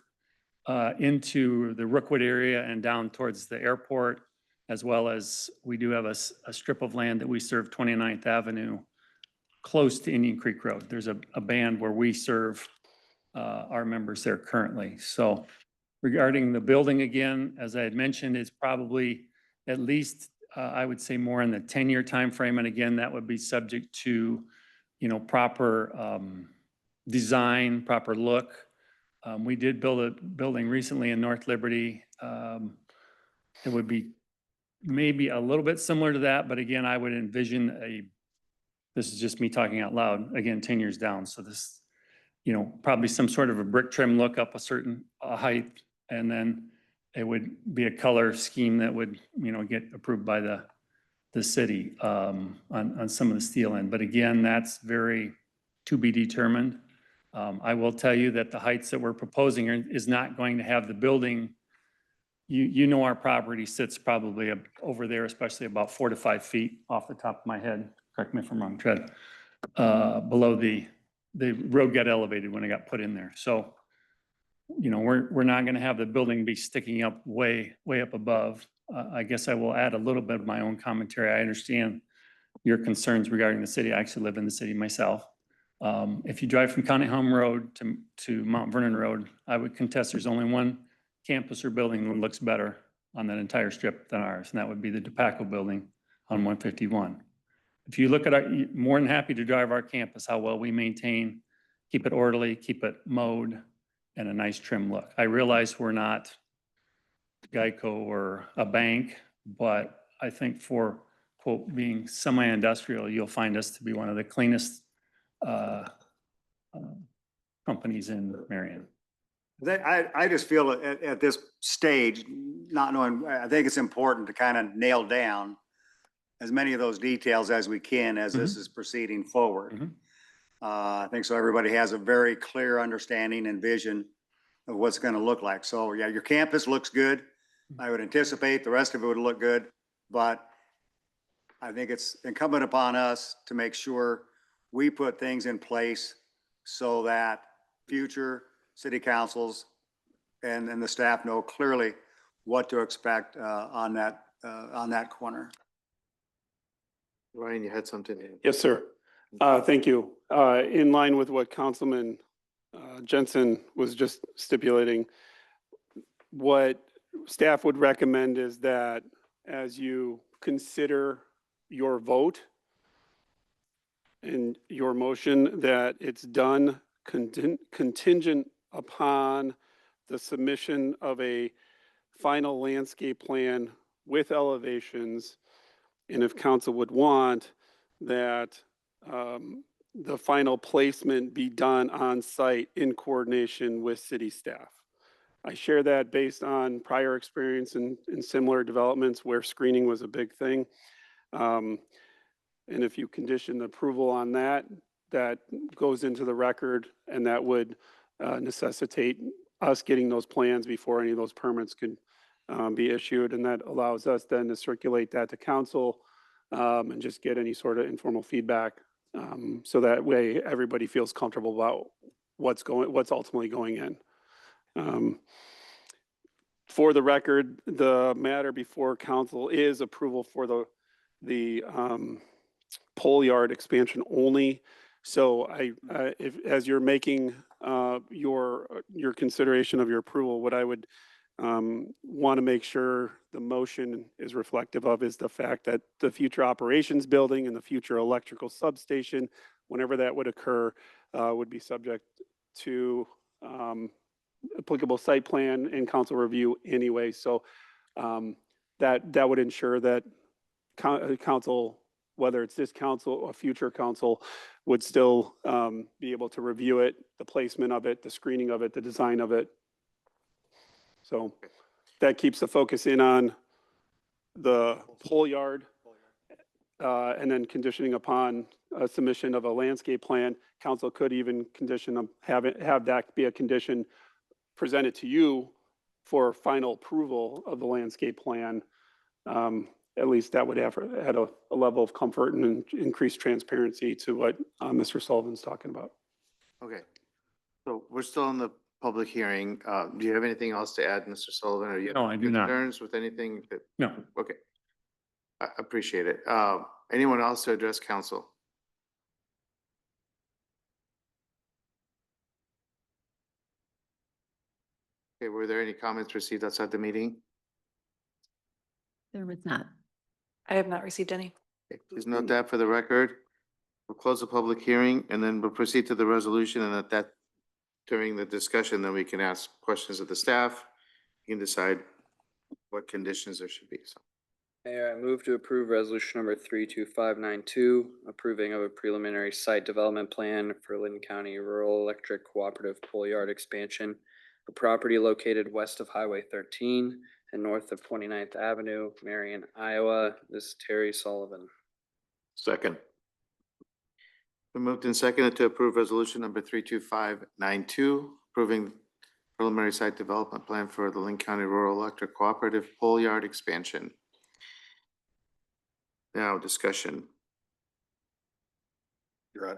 into the Rookwood area and down towards the airport, as well as we do have a strip of land that we serve 29th Avenue close to Indian Creek Road. There's a band where we serve our members there currently. So regarding the building, again, as I had mentioned, it's probably at least, I would say, more in the 10-year timeframe. And again, that would be subject to, proper design, proper look. We did build a building recently in North Liberty. It would be maybe a little bit similar to that, but again, I would envision this is just me talking out loud, again, 10 years down. So this, probably some sort of a brick trim look up a certain height, and then it would be a color scheme that would, get approved by the city on some of the steel end. But again, that's very to be determined. I will tell you that the heights that we're proposing is not going to have the building. Our property sits probably over there, especially about 4 to 5 feet off the top of my head. Correct me if I'm wrong, Tread. Below the road got elevated when it got put in there. So, we're not going to have the building be sticking up way up above. I guess I will add a little bit of my own commentary. I understand your concerns regarding the city. I actually live in the city myself. If you drive from County Home Road to Mount Vernon Road, I would contest there's only one campus or building that looks better on that entire strip than ours, and that would be the DePaco building on 151. If you look at more than happy to drive our campus, how well we maintain, keep it orderly, keep it mowed, and a nice trim look. I realize we're not Geico or a bank, but I think for, quote, being semi-industrial, you'll find us to be one of the cleanest companies in Marion. I just feel at this stage, not knowing, I think it's important to kind of nail down as many of those details as we can as this is proceeding forward. I think so everybody has a very clear understanding and vision of what's going to look like. So yeah, your campus looks good. I would anticipate the rest of it would look good, but I think it's incumbent upon us to make sure we put things in place so that future city councils and the staff know clearly what to expect on that corner. Ryan, you had something? Yes, sir. Thank you. In line with what Councilman Jensen was just stipulating, what staff would recommend is that as you consider your vote and your motion, that it's done contingent upon the submission of a final landscape plan with elevations. And if council would want that the final placement be done on site in coordination with city staff. I share that based on prior experience in similar developments where screening was a big thing. And if you condition approval on that, that goes into the record, and that would necessitate us getting those plans before any of those permits could be issued. And that allows us then to circulate that to council and just get any sort of informal feedback. So that way everybody feels comfortable about what's ultimately going in. For the record, the matter before council is approval for the pole yard expansion only. So as you're making your consideration of your approval, what I would want to make sure the motion is reflective of is the fact that the future operations building and the future electrical substation, whenever that would occur, would be subject to applicable site plan and council review anyway. So that would ensure that council, whether it's this council or future council, would still be able to review it, the placement of it, the screening of it, the design of it. So that keeps the focus in on the pole yard and then conditioning upon a submission of a landscape plan. Council could even condition have that be a condition presented to you for final approval of the landscape plan. At least that would have add a level of comfort and increased transparency to what Mr. Sullivan's talking about. Okay. So we're still in the public hearing. Do you have anything else to add, Mr. Sullivan? Or you No, I do not. concerns with anything that? No. Okay. I appreciate it. Anyone else to address council? Okay, were there any comments received outside the meeting? There was not. I have not received any. Okay, please note that for the record. We'll close the public hearing and then we'll proceed to the resolution, and at that, during the discussion, then we can ask questions of the staff. You can decide what conditions there should be. So, Mayor, I move to approve resolution number 32592, approving of a preliminary site development plan for Lynn County Rural Electric Cooperative Pole Yard Expansion, a property located west of Highway 13 and north of 29th Avenue, Marion, Iowa. This is Terry Sullivan. Second. been moved and seconded to approve resolution number 32592, approving preliminary site development plan for the Lynn County Rural Electric Cooperative Pole Yard Expansion. Now, discussion. You're on.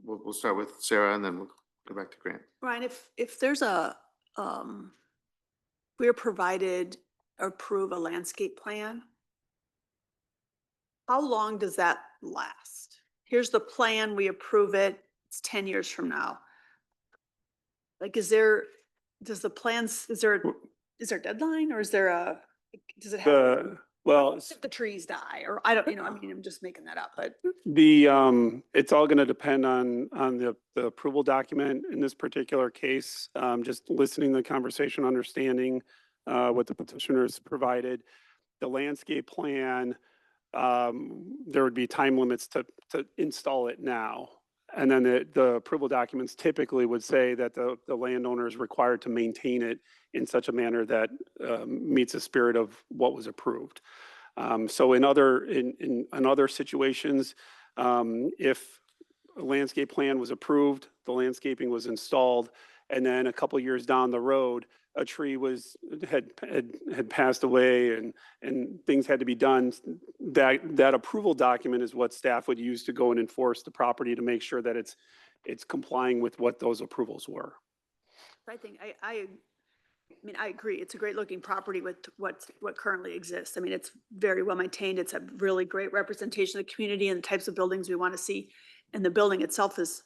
We'll start with Sarah and then we'll go back to Grant. Ryan, if there's we're provided, approve a landscape plan, how long does that last? Here's the plan, we approve it, it's 10 years from now. Like, is there a deadline, or is there does it have? If the trees die, or I don't, I mean, I'm just making that up, but. It's all going to depend on the approval document in this particular case. Just listening to the conversation, understanding what the petitioners provided. The landscape plan, there would be time limits to install it now. And then the approval documents typically would say that the landowner is required to maintain it in such a manner that meets the spirit of what was approved. So in other situations, if a landscape plan was approved, the landscaping was installed, and then a couple years down the road, a tree had passed away and things had to be done, that approval document is what staff would use to go and enforce the property to make sure that it's complying with what those approvals were. I think, I mean, I agree. It's a great looking property with what currently exists. I mean, it's very well maintained. It's a really great representation of the community and the types of buildings we want to see. And the building itself is,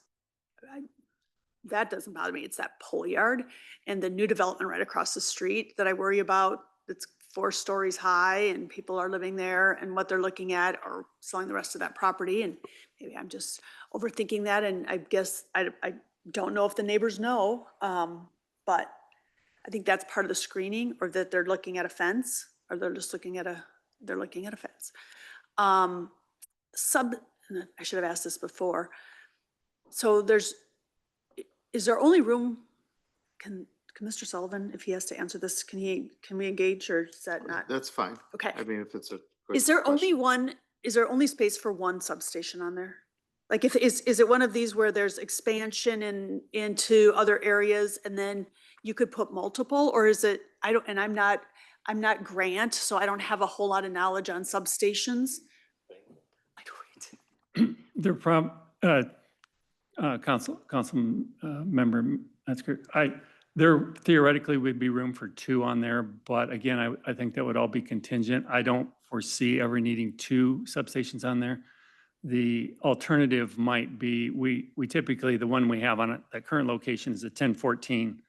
that doesn't bother me. It's that pole yard and the new development right across the street that I worry about. It's 4 stories high and people are living there, and what they're looking at or selling the rest of that property. And maybe I'm just overthinking that. And I guess I don't know if the neighbors know, but I think that's part of the screening, or that they're looking at a fence, or they're just looking at a fence. I should have asked this before. So is there only room, can Mr. Sullivan, if he has to answer this, can we engage, or is that not? That's fine. Okay. I mean, if it's a. Is there only space for one substation on there? Like is it one of these where there's expansion into other areas and then you could put multiple, or is it, I'm not Grant, so I don't have a whole lot of knowledge on substations. They're council member, that's good. There theoretically would be room for 2 on there, but again, I think that would all be contingent. I don't foresee ever needing 2 substations on there. The alternative might be, we typically, the one we have on it, that current location is a 1014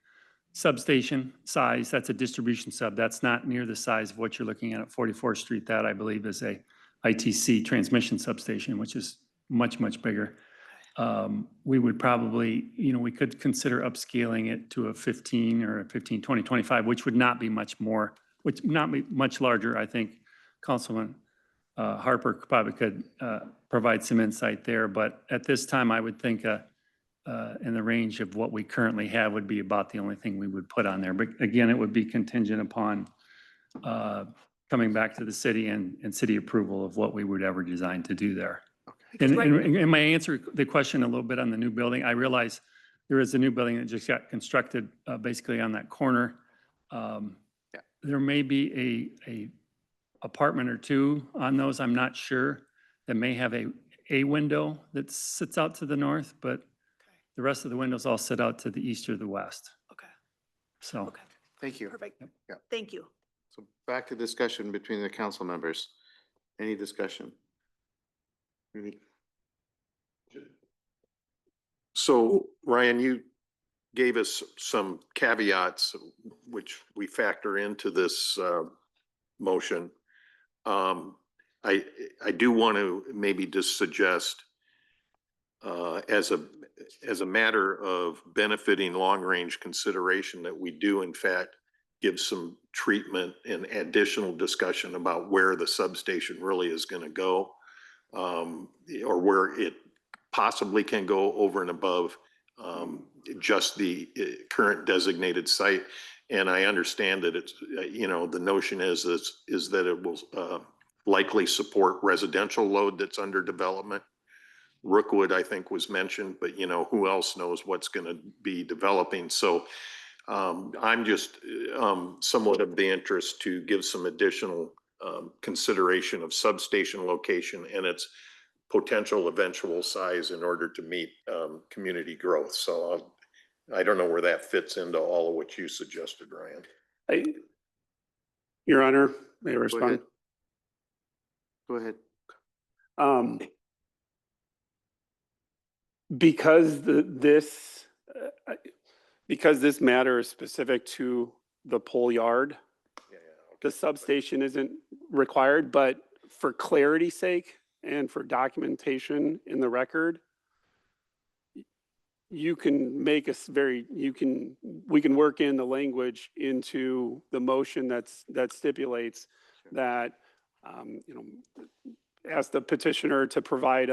substation size. That's a distribution sub. That's not near the size of what you're looking at 44th Street. That I believe is a ITC transmission substation, which is much, much bigger. We would probably, we could consider upscaling it to a 15 or a 15, 20, 25, which would not be much more, which not be much larger. I think Councilman Harper probably could provide some insight there, but at this time, I would think in the range of what we currently have would be about the only thing we would put on there. But again, it would be contingent upon coming back to the city and city approval of what we would ever design to do there. And may I answer the question a little bit on the new building? I realize there is a new building that just got constructed basically on that corner. There may be a apartment or 2 on those, I'm not sure, that may have a window that sits out to the north, but the rest of the windows all sit out to the east or the west. Okay. So. Okay. Thank you. Perfect. Yeah. Thank you. So back to discussion between the council members. Any discussion? So Ryan, you gave us some caveats, which we factor into this motion. I do want to maybe just suggest as a matter of benefiting long-range consideration that we do in fact give some treatment and additional discussion about where the substation really is going to go, or where it possibly can go over and above just the current designated site. And I understand that it's, the notion is that it will likely support residential load that's under development. Rookwood, I think, was mentioned, but who else knows what's going to be developing? So I'm just somewhat of the interest to give some additional consideration of substation location and its potential eventual size in order to meet community growth. So I don't know where that fits into all of what you suggested, Ryan. Your Honor, may I respond? Go ahead. Because this matter is specific to the pole yard, the substation isn't required, but for clarity's sake and for documentation in the record, you can make us we can work in the language into the motion that stipulates that, ask the petitioner to provide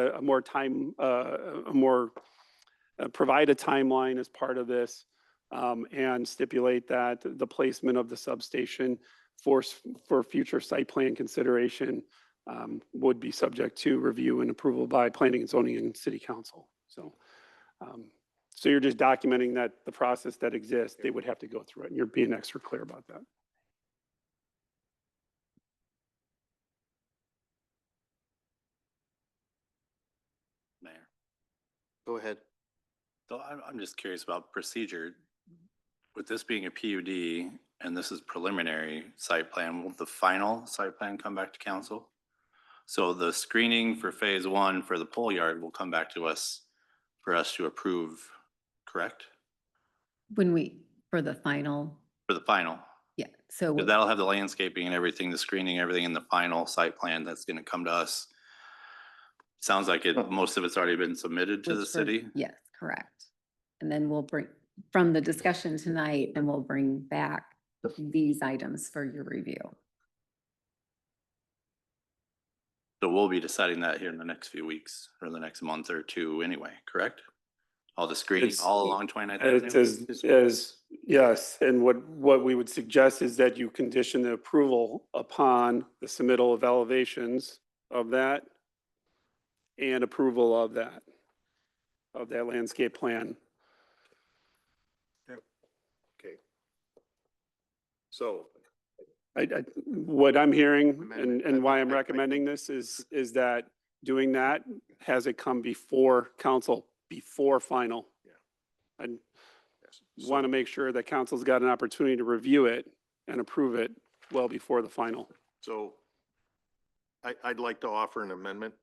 provide a timeline as part of this, and stipulate that the placement of the substation for future site plan consideration would be subject to review and approval by planning and zoning and city council. So, so you're just documenting that the process that exists, they would have to go through it, and you're being extra clear about that. Mayor. Go ahead. So I'm just curious about procedure. With this being a PUD and this is preliminary site plan, will the final site plan come back to council? So the screening for phase one for the pole yard will come back to us for us to approve, correct? For the final, For the final, yeah, so. because that'll have the landscaping and everything, the screening, everything in the final site plan that's gonna come to us. Sounds like most of it's already been submitted to the city. Yes, correct. And then we'll bring, from the discussion tonight, and we'll bring back these items for your review. So we'll be deciding that here in the next few weeks or the next month or two anyway, correct? All the screening It's- all along 29th It's Avenue? yes, and what we would suggest is that you condition the approval upon the submittal of elevations of that and approval of that landscape plan. Okay. So What I'm hearing and why I'm recommending this is that doing that has it come before council, before final. I want to make sure that council's got an opportunity to review it and approve it well before the final. So I'd like to offer an amendment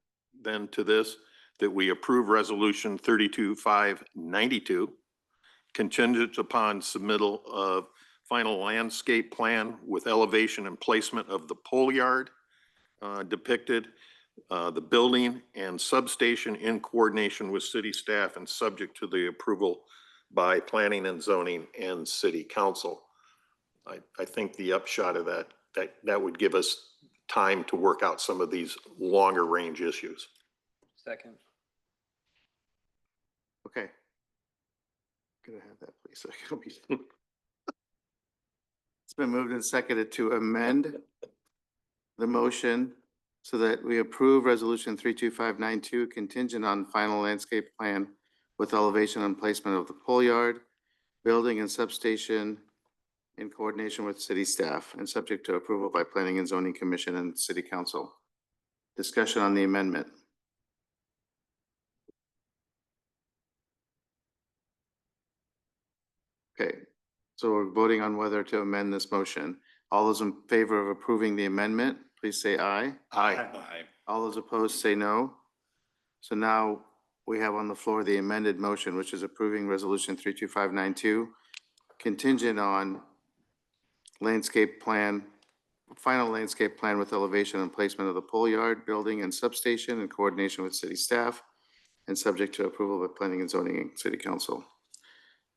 then to this, that we approve resolution 32-592 contingent upon submittal of final landscape plan with elevation and placement of the pole yard depicted, the building and substation in coordination with city staff and subject to the approval by planning and zoning and city council. I think the upshot of that would give us time to work out some of these longer range issues. Second. Okay. Could I have that, please? It's been moved and seconded to amend the motion so that we approve resolution 32592 contingent on final landscape plan with elevation and placement of the pole yard, building and substation in coordination with city staff and subject to approval by planning and zoning commission and city council. Discussion on the amendment. Okay, so we're voting on whether to amend this motion. All those in favor of approving the amendment, please say aye. Aye. All those opposed say no. So now we have on the floor the amended motion, which is approving resolution 32592, contingent on landscape plan, final landscape plan with elevation and placement of the pole yard, building and substation in coordination with city staff and subject to approval by planning and zoning and city council.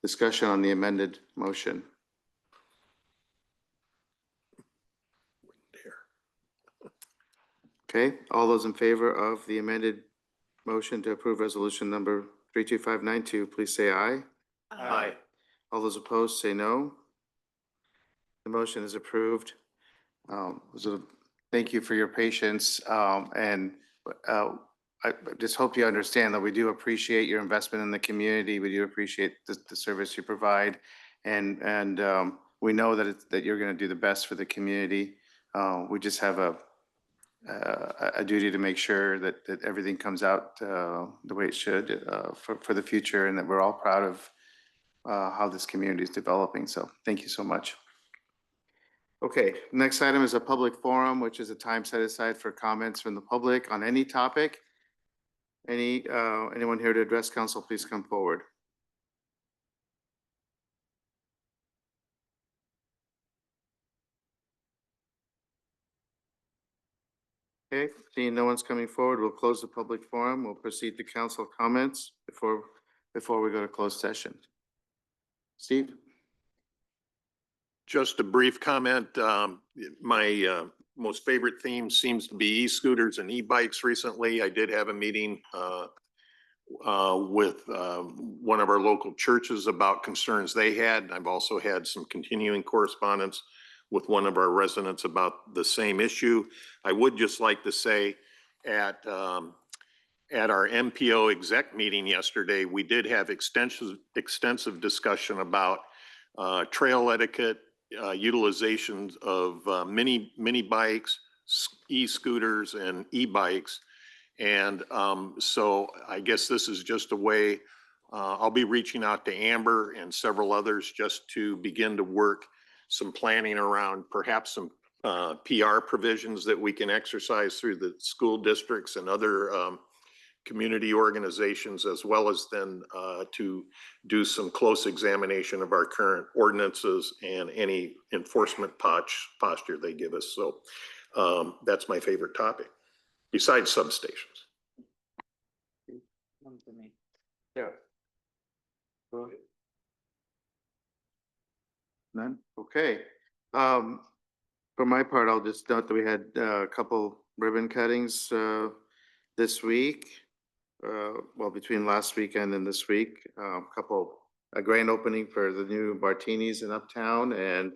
Discussion on the amended motion. Okay, all those in favor of the amended motion to approve resolution number 32592, please say aye. Aye. All those opposed say no. The motion is approved. So thank you for your patience. And I just hope you understand that we do appreciate your investment in the community. We do appreciate the service you provide. And we know that you're going to do the best for the community. We just have a duty to make sure that everything comes out the way it should for the future, and that we're all proud of how this community is developing. So thank you so much. Okay, next item is a public forum, which is a time set aside for comments from the public on any topic. Anyone here to address council, please come forward. Okay, seeing no one's coming forward, we'll close the public forum. We'll proceed to council comments before we go to closed session. Steve? Just a brief comment. My most favorite theme seems to be e-scooters and e-bikes recently. I did have a meeting with one of our local churches about concerns they had. I've also had some continuing correspondence with one of our residents about the same issue. I would just like to say at our MPO exec meeting yesterday, we did have extensive discussion about trail etiquette, utilizations of mini bikes, e-scooters and e-bikes. And so I guess this is just a way, I'll be reaching out to Amber and several others just to begin to work some planning around perhaps some PR provisions that we can exercise through the school districts and other community organizations, as well as then to do some close examination of our current ordinances and any enforcement posture they give us. So that's my favorite topic, besides substations. Yeah. Go ahead. None? Okay. For my part, I'll just note that we had a couple ribbon cuttings this week. Well, between last weekend and this week, a grand opening for the new Martinis in Uptown and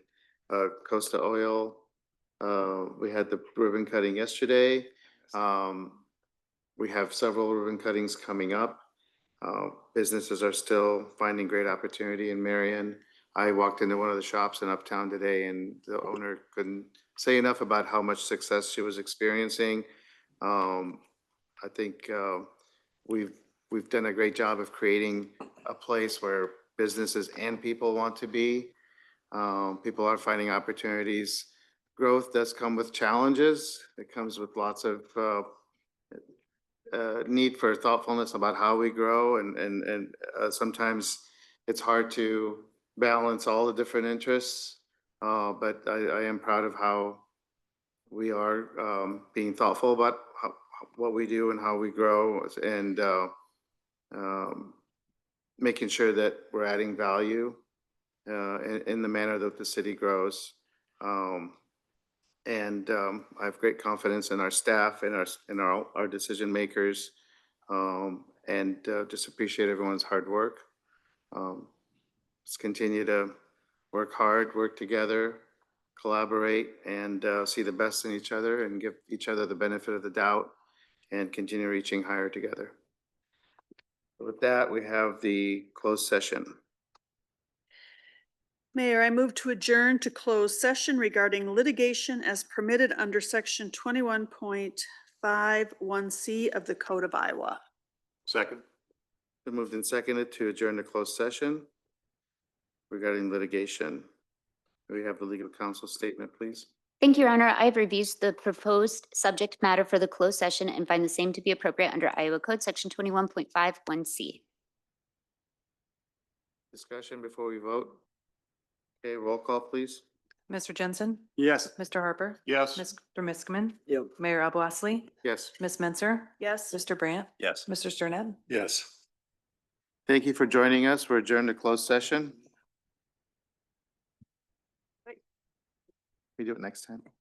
Costa Oil. We had the ribbon cutting yesterday. We have several ribbon cuttings coming up. Businesses are still finding great opportunity in Marion. I walked into one of the shops in Uptown today and the owner couldn't say enough about how much success she was experiencing. I think we've done a great job of creating a place where businesses and people want to be. People are finding opportunities. Growth does come with challenges. It comes with lots of need for thoughtfulness about how we grow, and sometimes it's hard to balance all the different interests. But I am proud of how we are being thoughtful about what we do and how we grow, and making sure that we're adding value in the manner that the city grows. I have great confidence in our staff and our decision makers, and just appreciate everyone's hard work. Let's continue to work hard, work together, collaborate, and see the best in each other and give each other the benefit of the doubt and continue reaching higher together. With that, we have the closed session. Mayor, I move to adjourn to closed session regarding litigation as permitted under section 21.51C of the Code of Iowa. Second. Been moved and seconded to adjourn to closed session regarding litigation. May we have the legal counsel statement, please? Thank you, Your Honor. I have reviewed the proposed subject matter for the closed session and find the same to be appropriate under Iowa Code Section 21.51C. Discussion before we vote. Okay, roll call, please. Mr. Jensen? Yes. Mr. Harper? Yes. Mr. Miskman? Yep. Mayor Abu-Osley? Yes. Ms. Menzer? Yes. Mr. Brandt? Yes. Mr. Sterned? Yes. Thank you for joining us. We're adjourned to closed session. We do it next time.